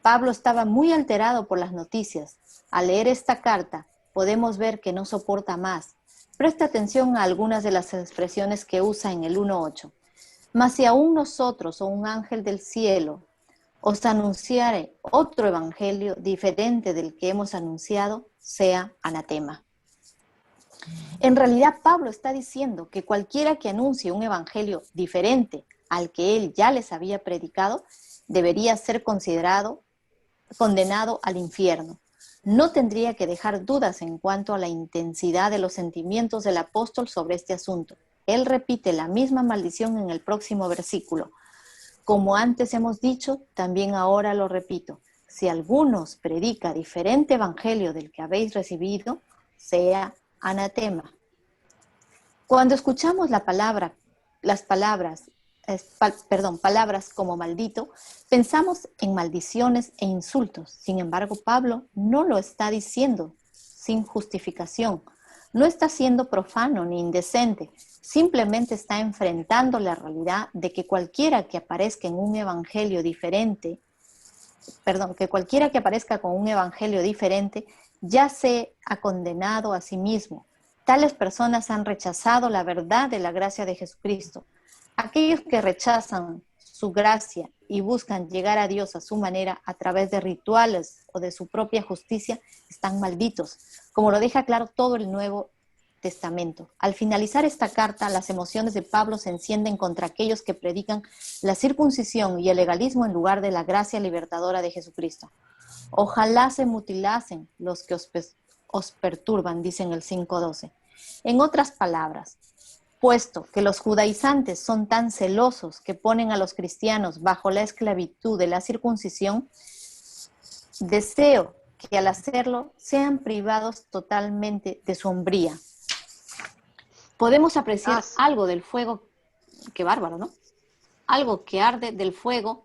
Pablo estaba muy alterado por las noticias. Al leer esta carta, podemos ver que no soporta más. Presta atención a algunas de las expresiones que usa en el 1:8. Mas si aún nosotros o un ángel del cielo os anunciare otro evangelio diferente del que hemos anunciado, sea anatema. En realidad, Pablo está diciendo que cualquiera que anuncie un evangelio diferente al que él ya les había predicado, debería ser condenado al infierno. No tendría que dejar dudas en cuanto a la intensidad de los sentimientos del apóstol sobre este asunto. Él repite la misma maldición en el próximo versículo. Como antes hemos dicho, también ahora lo repito. Si alguno os predica diferente evangelio del que habéis recibido, sea anatema. Cuando escuchamos palabras como maldito, pensamos en maldiciones e insultos. Sin embargo, Pablo no lo está diciendo sin justificación. No está siendo profano ni indecente. Simplemente está enfrentando la realidad de que cualquiera que aparezca con un evangelio diferente, ya se ha condenado a sí mismo. Tales personas han rechazado la verdad de la gracia de Jesucristo. Aquellos que rechazan su gracia y buscan llegar a Dios a su manera a través de rituales o de su propia justicia están malditos, como lo deja claro todo el Nuevo Testamento. Al finalizar esta carta, las emociones de Pablo se encienden contra aquellos que predican la circuncisión y el legalismo en lugar de la gracia libertadora de Jesucristo. Ojalá se mutilasen los que os perturban, dice en el 5:12. En otras palabras, puesto que los judaizantes son tan celosos que ponen a los cristianos bajo la esclavitud de la circuncisión, deseo que al hacerlo sean privados totalmente de su hombría. Podemos apreciar algo del fuego, qué bárbaro, ¿no? Algo que arde del fuego,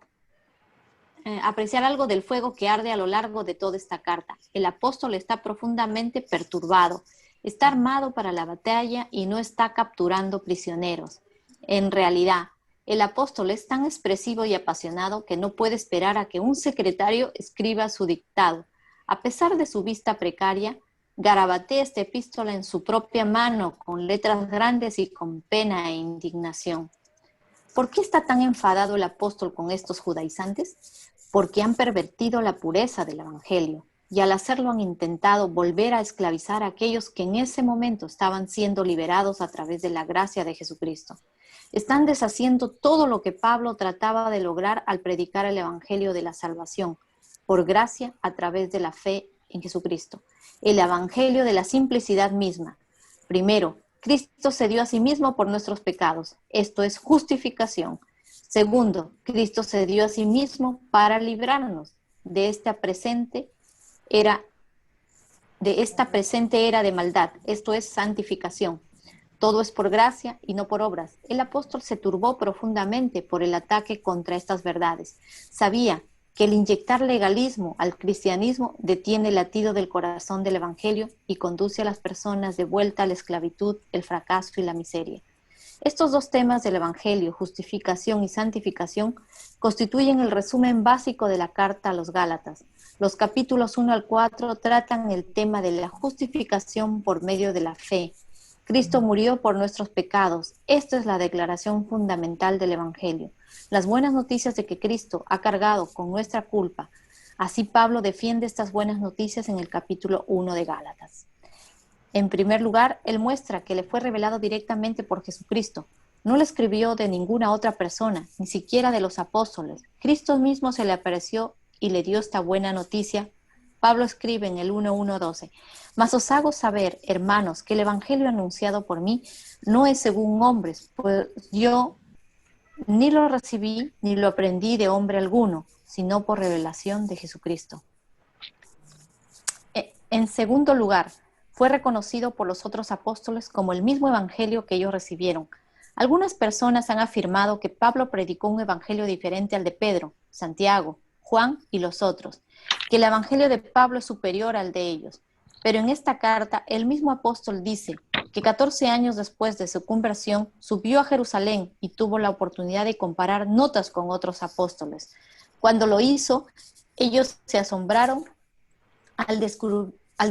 apreciar algo del fuego que arde a lo largo de toda esta carta. El apóstol está profundamente perturbado, está armado para la batalla y no está capturando prisioneros. En realidad, el apóstol es tan expresivo y apasionado que no puede esperar a que un secretario escriba su dictado. A pesar de su vista precaria, garabatea esta epístola en su propia mano con letras grandes y con pena e indignación. ¿Por qué está tan enfadado el apóstol con estos judaizantes? Porque han pervertido la pureza del evangelio. y al hacerlo han intentado volver a esclavizar a aquellos que en ese momento estaban siendo liberados a través de la gracia de Jesucristo. Están deshaciendo todo lo que Pablo trataba de lograr al predicar el evangelio de la salvación, por gracia a través de la fe en Jesucristo. El evangelio de la simplicidad misma. Primero, Cristo se dio a sí mismo por nuestros pecados. Esto es justificación. Segundo, Cristo se dio a sí mismo para librarnos de esta presente era de maldad. Esto es santificación. Todo es por gracia y no por obras. El apóstol se turbó profundamente por el ataque contra estas verdades. Sabía que el inyectar legalismo al cristianismo detiene el latido del corazón del evangelio y conduce a las personas de vuelta a la esclavitud, el fracaso y la miseria. Estos dos temas del evangelio, justificación y santificación, constituyen el resumen básico de la carta a los Gálatas. Los capítulos 1 al 4 tratan el tema de la justificación por medio de la fe. Cristo murió por nuestros pecados. Esta es la declaración fundamental del evangelio. Las buenas noticias de que Cristo ha cargado con nuestra culpa. Así Pablo defiende estas buenas noticias en el capítulo 1 de Gálatas. En primer lugar, él muestra que le fue revelado directamente por Jesucristo. No le escribió de ninguna otra persona, ni siquiera de los apóstoles. Cristo mismo se le apareció y le dio esta buena noticia. Pablo escribe en el 1:12, mas os hago saber, hermanos, que el evangelio anunciado por mí no es según hombres, pues yo ni lo recibí ni lo aprendí de hombre alguno, sino por revelación de Jesucristo. En segundo lugar, fue reconocido por los otros apóstoles como el mismo evangelio que ellos recibieron. Algunas personas han afirmado que Pablo predicó un evangelio diferente al de Pedro, Santiago, Juan y los otros, que el evangelio de Pablo es superior al de ellos. Pero en esta carta, el mismo apóstol dice que 14 años después de su conversión, subió a Jerusalén y tuvo la oportunidad de comparar notas con otros apóstoles. Cuando lo hizo, ellos se asombraron al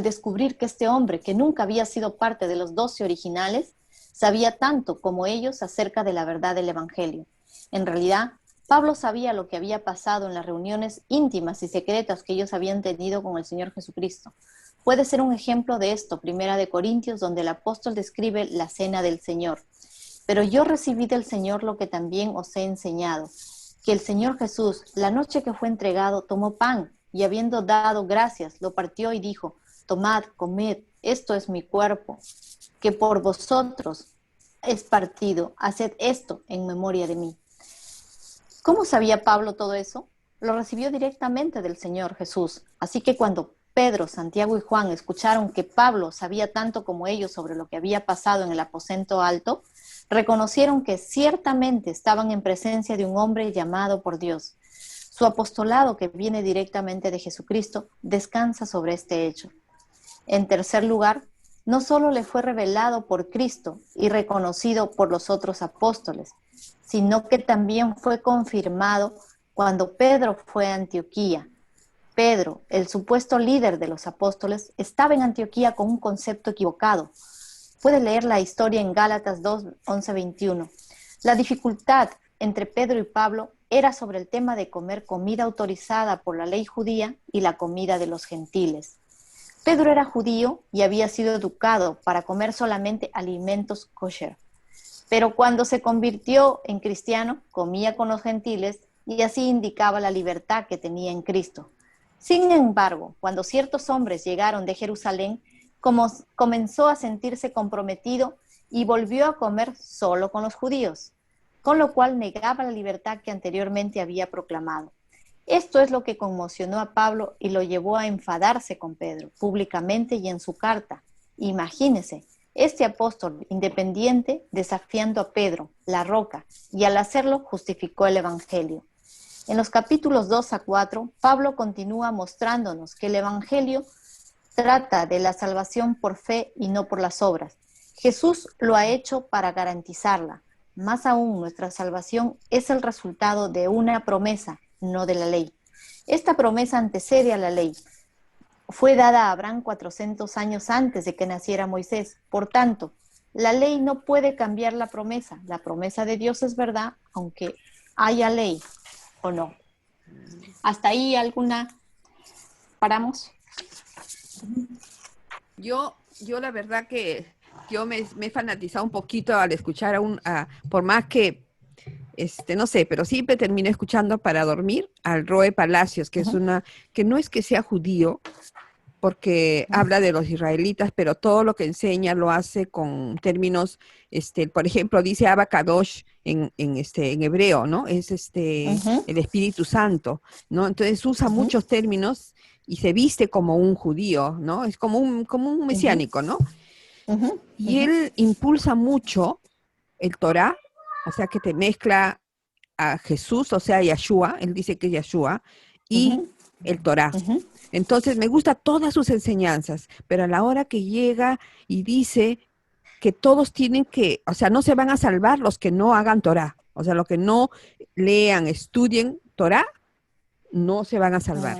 descubrir que este hombre, que nunca había sido parte de los 12 originales, sabía tanto como ellos acerca de la verdad del evangelio. En realidad, Pablo sabía lo que había pasado en las reuniones íntimas y secretas que ellos habían tenido con el Señor Jesucristo. Puede ser un ejemplo de esto, 1 Corintios, donde el apóstol describe la cena del Señor. Pero yo recibí del Señor lo que también os he enseñado, que el Señor Jesús, la noche que fue entregado, tomó pan y habiendo dado gracias, lo partió y dijo, tomad, comed, esto es mi cuerpo, que por vosotros es partido, haced esto en memoria de mí. ¿Cómo sabía Pablo todo eso? Lo recibió directamente del Señor Jesús. Así que cuando Pedro, Santiago y Juan escucharon que Pablo sabía tanto como ellos sobre lo que había pasado en el aposento alto, reconocieron que ciertamente estaban en presencia de un hombre llamado por Dios. Su apostolado, que viene directamente de Jesucristo, descansa sobre este hecho. En tercer lugar, no solo le fue revelado por Cristo y reconocido por los otros apóstoles, sino que también fue confirmado cuando Pedro fue a Antioquía. Pedro, el supuesto líder de los apóstoles, estaba en Antioquía con un concepto equivocado. Puede leer la historia en Gálatas 2:11-21. La dificultad entre Pedro y Pablo era sobre el tema de comer comida autorizada por la ley judía y la comida de los gentiles. Pedro era judío y había sido educado para comer solamente alimentos kosher. Pero cuando se convirtió en cristiano, comía con los gentiles y así indicaba la libertad que tenía en Cristo. Sin embargo, cuando ciertos hombres llegaron de Jerusalén, comenzó a sentirse comprometido y volvió a comer solo con los judíos, con lo cual negaba la libertad que anteriormente había proclamado. Esto es lo que conmocionó a Pablo y lo llevó a enfadarse con Pedro, públicamente y en su carta. Imagínese, este apóstol independiente desafiando a Pedro, la roca, y al hacerlo justificó el evangelio. En los capítulos 2-4, Pablo continúa mostrándonos que el evangelio trata de la salvación por fe y no por las obras. Jesús lo ha hecho para garantizarla. Más aún, nuestra salvación es el resultado de una promesa, no de la ley. Esta promesa antecede a la ley. Fue dada a Abraham 400 años antes de que naciera Moisés. Por tanto, la ley no puede cambiar la promesa. La promesa de Dios es verdad, aunque haya ley o no. ¿Hasta ahí alguna? ¿Paramos? Yo la verdad que yo me he fanatizado un poquito al escuchar por más que, no sé, pero siempre termino escuchando para dormir al Roe Palacios, que es que no es que sea judío, porque habla de los israelitas, pero todo lo que enseña lo hace con términos, por ejemplo, dice Abba Kadosh en hebreo, ¿no? Es el Espíritu Santo, ¿no? Entonces usa muchos términos y se viste como un judío, ¿no? Es como un mesiánico, ¿no? Y él impulsa mucho el Torah, o sea, que te mezcla a Jesús, o sea, Yeshua, él dice que es Yeshua, y el Torah. Entonces me gusta todas sus enseñanzas, pero a la hora que llega y dice que todos tienen que, o sea, no se van a salvar los que no hagan Torah, o sea, los que no lean, estudien Torah, no se van a salvar,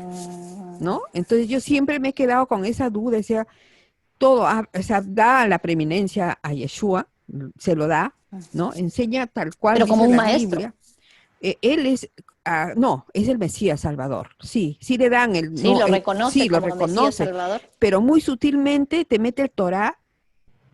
¿no? Entonces yo siempre me he quedado con esa duda, decía, todo, o sea, da la preeminencia a Yeshua, se lo da, ¿no? Enseña tal cual Pero como dice un la maestro. Biblia. Él es, no, es el Mesías Salvador, sí le dan el, Sí, no, lo reconoce sí lo como Mesías reconoce, Salvador. pero muy sutilmente te mete el Torah,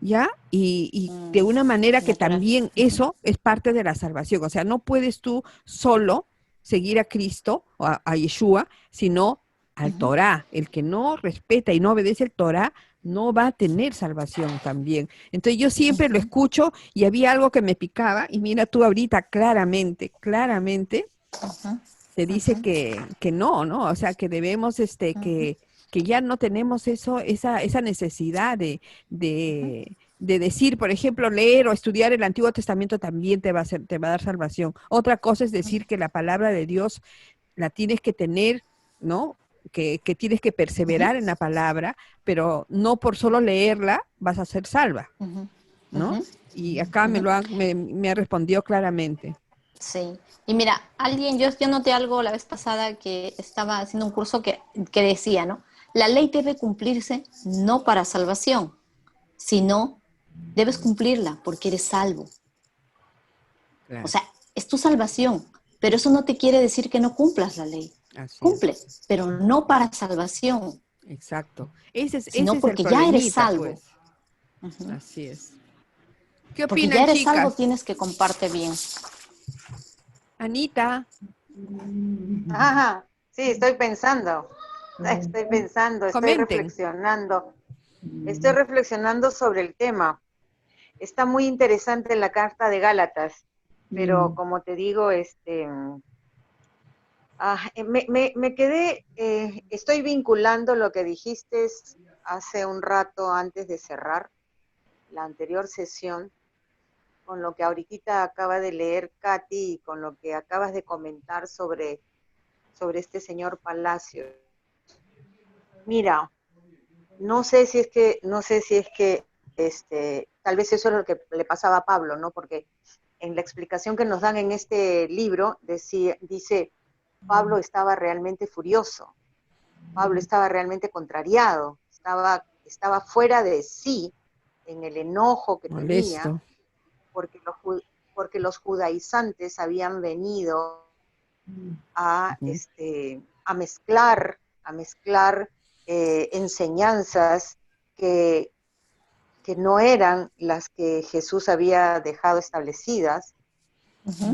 ¿ya? Y de una manera que Natural. también eso es parte de la salvación, o sea, no puedes tú solo seguir a Cristo o a Yeshua, sino al Torah. El que no respeta y no obedece el Torah no va a tener salvación también. Entonces yo siempre lo escucho y había algo que me picaba y mira tú ahorita claramente te dice que no, ¿no? O sea, que debemos, que ya no tenemos esa necesidad de decir, por ejemplo, leer o estudiar el Antiguo Testamento también te va a dar salvación. Otra cosa es decir que la palabra de Dios la tienes que tener, ¿no? Que tienes que perseverar en la palabra, pero no por solo leerla vas a ser salva, ¿no? Y acá me ha respondido claramente. Sí. Y mira, yo noté algo la vez pasada que estaba haciendo un curso que decía, ¿no? La ley debe cumplirse no para salvación, sino debes cumplirla porque eres salvo. Claro, O sea, es tu salvación, pero eso no te quiere decir que no cumplas la ley. así es. Cumple, pero no para salvación, Exacto. Ese sino es el porque ya eres problemita, salvo. pues. Así es. ¿Qué Porque ya opinan, eres salvo, chicas? tienes que comparte bien. Anita, Ajá, sí, comenten. estoy reflexionando sobre el tema. Está muy interesante la carta de Gálatas, pero como te digo, me quedé, estoy vinculando lo que dijiste hace un rato antes de cerrar la anterior sesión con lo que ahorita acaba de leer Katy y con lo que acabas de comentar sobre este señor Palacio. Mira, no sé si es que tal vez eso es lo que le pasaba a Pablo, ¿no? Porque en la explicación que nos dan en este libro dice, Pablo estaba realmente furioso, Pablo estaba realmente contrariado, estaba fuera de sí en el enojo que tenía, Molesto. porque los judaizantes habían venido a, Ujú. a mezclar enseñanzas que, que no eran las que Jesús había dejado establecidas,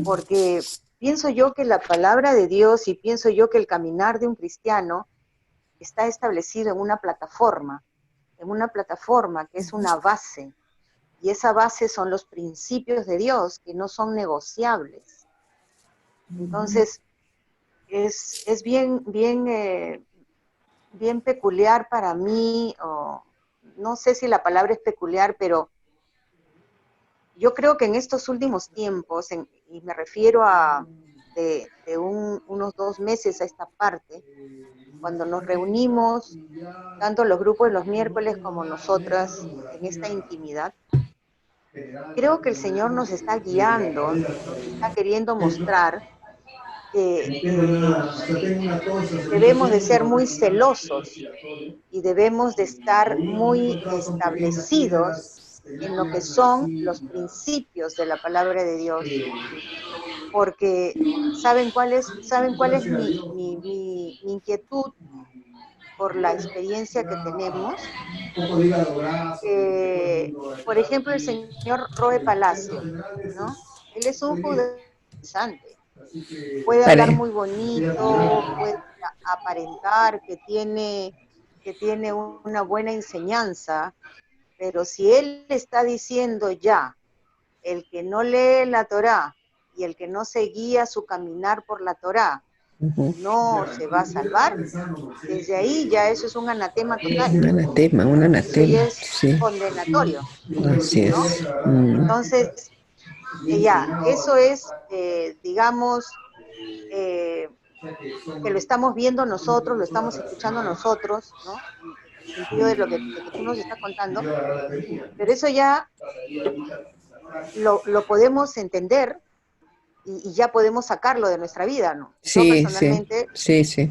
porque pienso yo que la palabra de Dios y pienso yo que el caminar de un cristiano está establecido en una plataforma que es una base, y esa base son los principios de Dios que no son negociables. Entonces, es bien peculiar para mí, o no sé si la palabra es peculiar, pero yo creo que en estos últimos tiempos, y me refiero a unos 2 meses a esta parte, cuando nos reunimos, tanto los grupos de los miércoles como nosotras, en esta intimidad, creo que el Señor nos está guiando, nos está queriendo mostrar que debemos de ser muy celosos y debemos de estar muy establecidos en lo que son los principios de la palabra de Dios, porque ¿saben cuál es mi inquietud? por la experiencia que tenemos. Por ejemplo, el señor Roe Palacio, ¿no? Él es un judío interesante. Puede hablar muy bonito, puede aparentar que tiene una buena enseñanza, pero si él está diciendo ya, el que no lee la Torá y el que no se guía su caminar por la Torá, no se va a salvar, desde ahí ya eso es un anatema total. Un anatema, Eso ya es sí. condenatorio. Así ¿no? es. Entonces, ya, eso es, digamos, que lo estamos viendo nosotros, lo estamos escuchando nosotros, ¿no? En el sentido de que tú nos estás contando, pero eso ya lo podemos entender y ya podemos sacarlo de nuestra vida, ¿no? Sí, yo personalmente sí.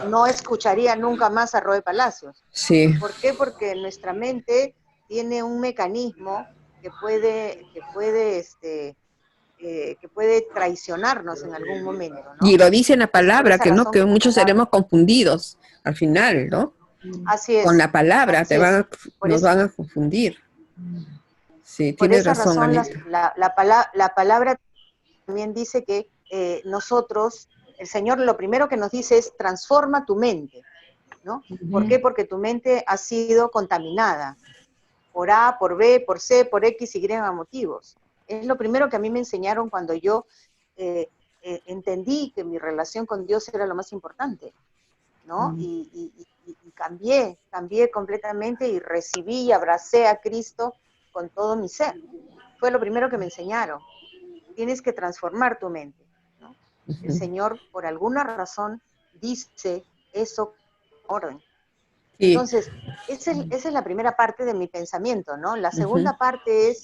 No escucharía nunca más a Roe Palacios. Sí. ¿Por qué? Porque nuestra mente tiene un mecanismo que puede traicionarnos en algún momento, ¿no? Y lo dice en la Entonces, por palabra, esa que no, razón, que muchos la palabra, seremos confundidos al final, ¿no? así es. Con la palabra Así es. nos van a confundir. Sí, Por tienes esa razón, razón, Anita. la palabra también dice que nosotros, el Señor lo primero que nos dice es transforma tu mente, ¿no? ¿Por qué? Porque tu mente ha sido contaminada por A, por B, por C, por X, Y motivos. Es lo primero que a mí me enseñaron cuando yo entendí que mi relación con Dios era lo más importante, ¿no? Y cambié completamente y recibí y abracé a Cristo con todo mi ser. Fue lo primero que me enseñaron. Tienes que transformar tu mente, ¿no? El Señor, por alguna razón, dice eso con orden. Sí. Entonces, esa es la primera parte de mi pensamiento, ¿no? La segunda parte es,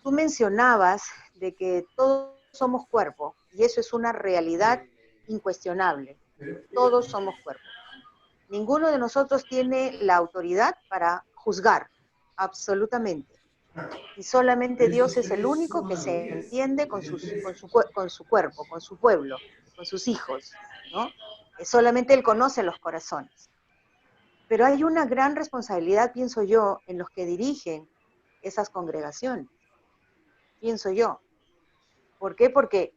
tú mencionabas de que todos somos cuerpo, y eso es una realidad incuestionable. Todos somos cuerpo. Ninguno de nosotros tiene la autoridad para juzgar, absolutamente. Y solamente Dios es el único que se entiende con su cuerpo, con su pueblo, con sus hijos, ¿no? Solamente Él conoce los corazones. Pero hay una gran responsabilidad, pienso yo, en los que dirigen esas congregaciones. Pienso yo. ¿Por qué? Porque,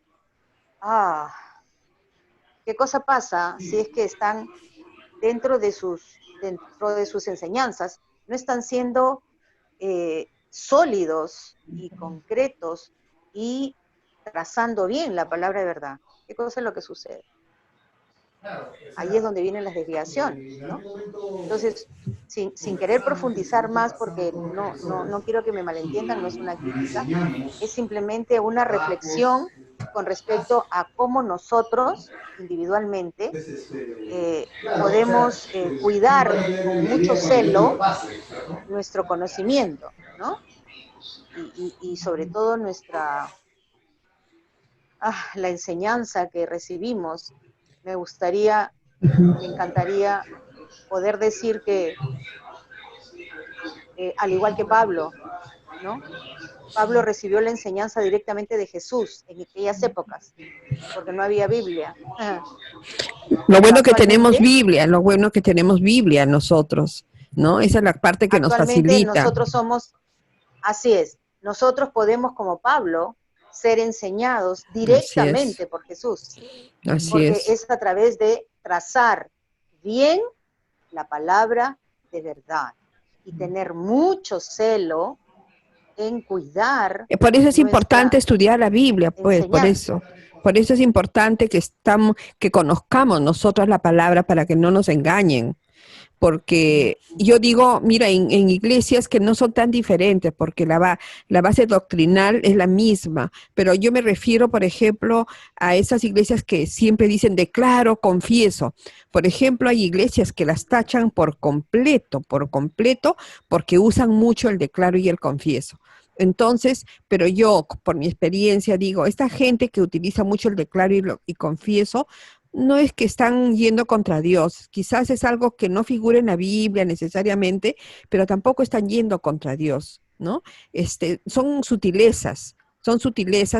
¿qué cosa pasa si es que están dentro de sus enseñanzas, no están siendo sólidos y concretos y trazando bien la palabra de verdad? ¿Qué cosa es lo que sucede? Ahí es donde vienen las desviaciones, ¿no? Entonces, sin querer profundizar más, porque no quiero que me malentiendan, no es una crítica, es simplemente una reflexión con respecto a cómo nosotros, individualmente, podemos cuidar con mucho celo nuestro conocimiento, ¿no? Y sobre todo la enseñanza que recibimos. Me encantaría poder decir que, al igual que Pablo, ¿no? Pablo recibió la enseñanza directamente de Jesús en aquellas épocas, porque no había Biblia. Lo bueno que tenemos Biblia nosotros, ¿no? Esa es la parte que nos Actualmente facilita. nosotros somos, así es, nosotros podemos, como Pablo, ser enseñados directamente por Jesús. Porque es a través de trazar bien la palabra de verdad y tener mucho celo en cuidar. Por eso es importante estudiar la Biblia, pues, por eso. Por eso es importante que conozcamos nosotros la palabra para que no nos engañen. Porque yo digo, mira, en iglesias que no son tan diferentes, porque la base doctrinal es la misma, pero yo me refiero, por ejemplo, a esas iglesias que siempre dicen declaro, confieso. Por ejemplo, hay iglesias que las tachan por completo, porque usan mucho el declaro y el confieso. Entonces, pero yo, por mi experiencia, digo, esta gente que utiliza mucho el declaro y confieso, no es que están yendo contra Dios, quizás es algo que no figura en la Biblia necesariamente, pero tampoco están yendo contra Dios, ¿no? Son sutilezas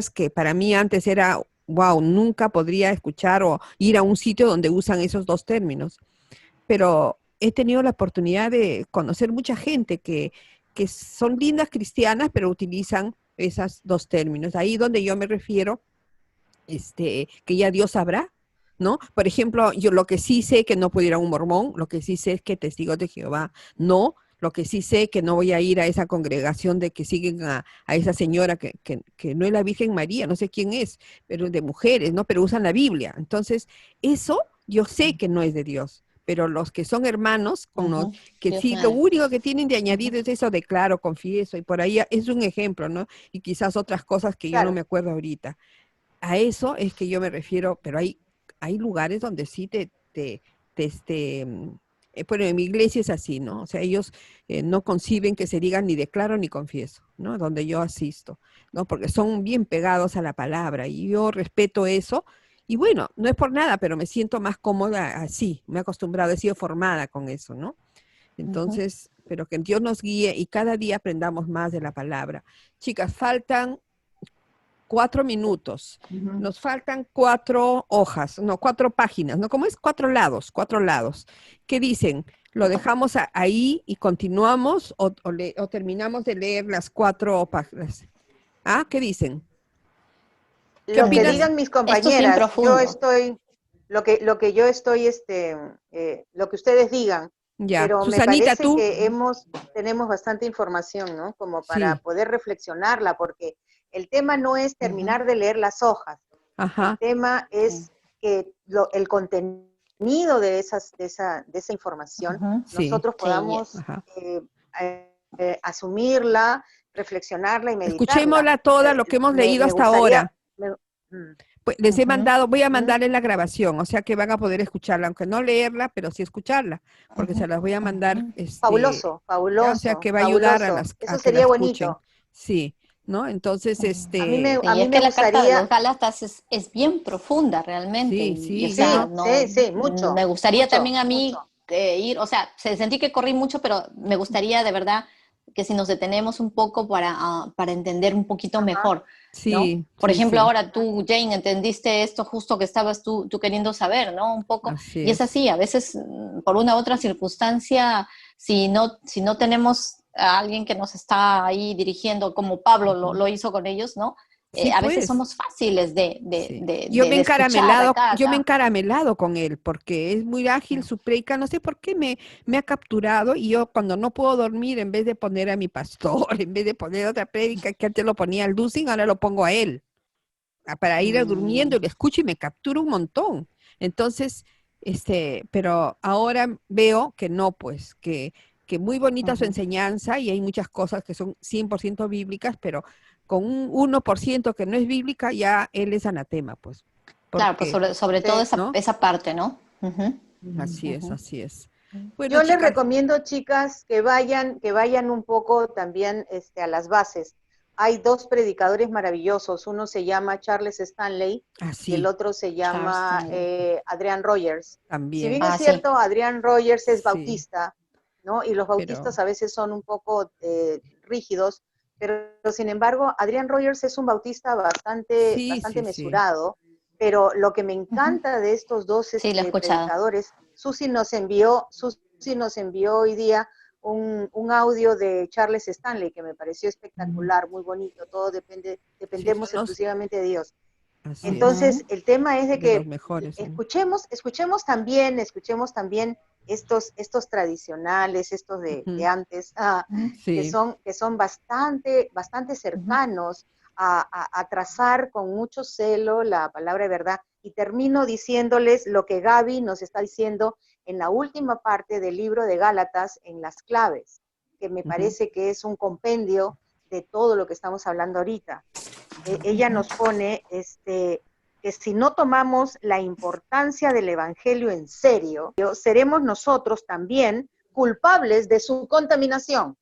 que para mí antes era, wow, nunca podría escuchar o ir a un sitio donde usan esos dos términos. pero he tenido la oportunidad de conocer mucha gente que son lindas cristianas, pero utilizan esos dos términos. Ahí donde yo me refiero, que ya Dios sabrá, ¿no? Por ejemplo, yo lo que sí sé que no puedo ir a un mormón, lo que sí sé es que testigos de Jehová no, lo que sí sé que no voy a ir a esa congregación de que siguen a esa señora que no es la Virgen María, no sé quién es, pero de mujeres, ¿no? Pero usan la Biblia. Entonces, eso yo sé que no es de Dios. Pero los que son hermanos, con los Ujú. que Dios sí, lo sabe. único que tienen de Ujú. añadido es eso, declaro, confieso, y por ahí es un ejemplo, ¿no? Y quizás otras cosas que yo no Claro. me acuerdo ahorita. A eso es que yo me refiero, pero hay lugares donde sí te, bueno, en mi iglesia es así, ¿no? O sea, ellos no conciben que se digan ni declaro ni confieso, ¿no? Donde yo asisto, ¿no? Porque son bien pegados a la palabra y yo respeto eso. Y bueno, no es por nada, pero me siento más cómoda así, me he acostumbrado, he sido formada con eso, ¿no? Ujú. Entonces, pero que Dios nos guíe y cada día aprendamos más de la palabra. Chicas, faltan 4 minutos. Ujú. Nos faltan 4 hojas, no, 4 páginas, ¿no? ¿Cómo es? 4 lados, 4 lados. ¿Qué dicen? ¿Lo dejamos ahí y continuamos o terminamos de leer las 4 páginas? ¿Ah? ¿Qué dicen? ¿Qué Lo que opinas? digan mis Esto es bien compañeras, yo profundo. estoy, lo que yo estoy, lo que ustedes digan, Ya, pero me Susanita, parece tú. que tenemos bastante información, ¿no? Como para Sí, poder reflexionarla, porque el tema no es Ujú. terminar de leer las hojas, el ajá, tema Sí. es que el contenido de esa información Ujú. sí, nosotros Sí, podamos yes. ajá. asumirla, reflexionarla y meditarla. Escuchémosla toda lo que hemos leído Me hasta gustaría, ahora. mm, Pues les he Ujú. mandado, voy a ujú. mandarles la grabación, o sea que van a poder escucharla, aunque no leerla, pero sí escucharla, porque Ujú. se las voy a mandar, Ujú. Fabuloso, ya, o sea fabuloso, que va a ayudar a fabuloso. las Eso a que la sería escuchen, bonito. sí, ¿no? Entonces, A Sí, mí es me que la carta de los gustaría, Gálatas es bien profunda realmente sí, y, o sí, sea, sí, no, sí, sí, me mucho, gustaría mucho, también a mí mucho. ir, o sea, sentí que corrí mucho, pero me gustaría de verdad que si nos detenemos un poco para entender un poquito Ajá, mejor, ¿no? sí, Por sí, ejemplo, sí, ahora tú, Jane, entendiste esto justo que estabas tú queriendo saber, ¿no? Un poco, así y es es. así, a veces por una u otra circunstancia, si no tenemos a alguien que nos está ahí dirigiendo, como Pablo Ujú. lo hizo con ellos, ¿no? Sí, A veces pues. somos fáciles Sí. Yo me he de escuchar encaramelado, acá, yo me he acá. encaramelado con él porque es muy ágil su predica, no sé por qué me ha capturado y yo cuando no puedo dormir, en vez de poner a mi pastor, en vez de poner otra prédica que antes lo ponía al Dusing, ahora lo pongo a él, para ir durmiendo y Mm, lo escucho y me captura un montón. Entonces, pero ahora veo que no, pues, que muy bonita su ujú. enseñanza y hay muchas cosas que son 100% bíblicas, pero con un 1% que no es bíblica, ya él es anatema, pues, Claro, pues porque, sobre todo Sí. esa, ¿no? esa parte, ¿no? Ujú, Así es, ujú. así es. Bueno, Yo les chicas, recomiendo, chicas, que vayan un poco también a las bases. Hay dos predicadores maravillosos. Uno se llama Charles Stanley y el así, otro se Charles llama Stanley. Adrian Rogers. Si bien también, es Ah, sí. cierto, Adrian Rogers es sí, bautista, ¿no? Y los pero bautistas a veces son un poco rígidos, pero sin embargo, Adrian Rogers es un bautista bastante, sí, bastante sí, sí. mesurado. Pero lo que me Ujú. encanta de estos dos Sí, lo he escuchado. predicadores, Susi nos envió hoy día un audio de Charles Stanley que me pareció espectacular, muy bonito, todo Sí, son dependemos exclusivamente de Dios. así es, Entonces, Ujú. el tema es de de los que mejores son. escuchemos también estos tradicionales, estos de Ujú, antes, que sí, son bastante, bastante Ujú. cercanos a trazar con mucho celo la palabra de verdad. Y termino diciéndoles lo que Gaby nos está diciendo en la última parte del libro de Gálatas, en las claves, que me ujú, parece que es un compendio de todo lo que estamos hablando ahorita. Ella nos pone que si no tomamos la importancia del Evangelio en serio, seremos nosotros también culpables de su contaminación.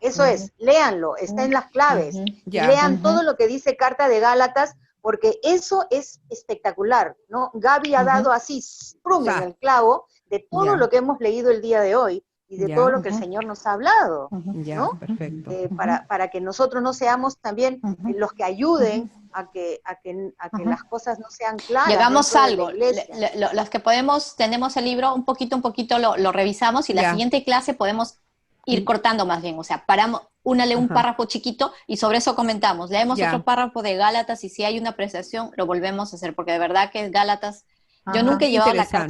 Eso Ujú. es, léanlo, está en las claves Ujú. y ya, lean Ujú. todo lo que dice Carta de Gálatas, porque eso es espectacular, ¿no? Gaby ha Ujú. dado así, ¡prum!, en sa, el clavo de todo ya, lo que hemos leído el día de hoy, y de Ya. todo lo que el Ujú. Señor nos ha hablado, Ya, ¿no? perfecto. Para que nosotros no seamos también Ujú. los que ayuden a que Ujú. las cosas no sean claras Llegamos dentro a de la algo, iglesia. los que podemos, tenemos el libro, un poquito lo revisamos y la Ya. siguiente clase podemos ir Mm. cortando más bien, o sea, paramos, lee un Ajá. párrafo chiquito y sobre eso comentamos, leemos Ya. otro párrafo de Gálatas y si hay una apreciación lo volvemos a hacer, porque de verdad que Gálatas, yo Ajá. nunca he llevado la Interesante. carta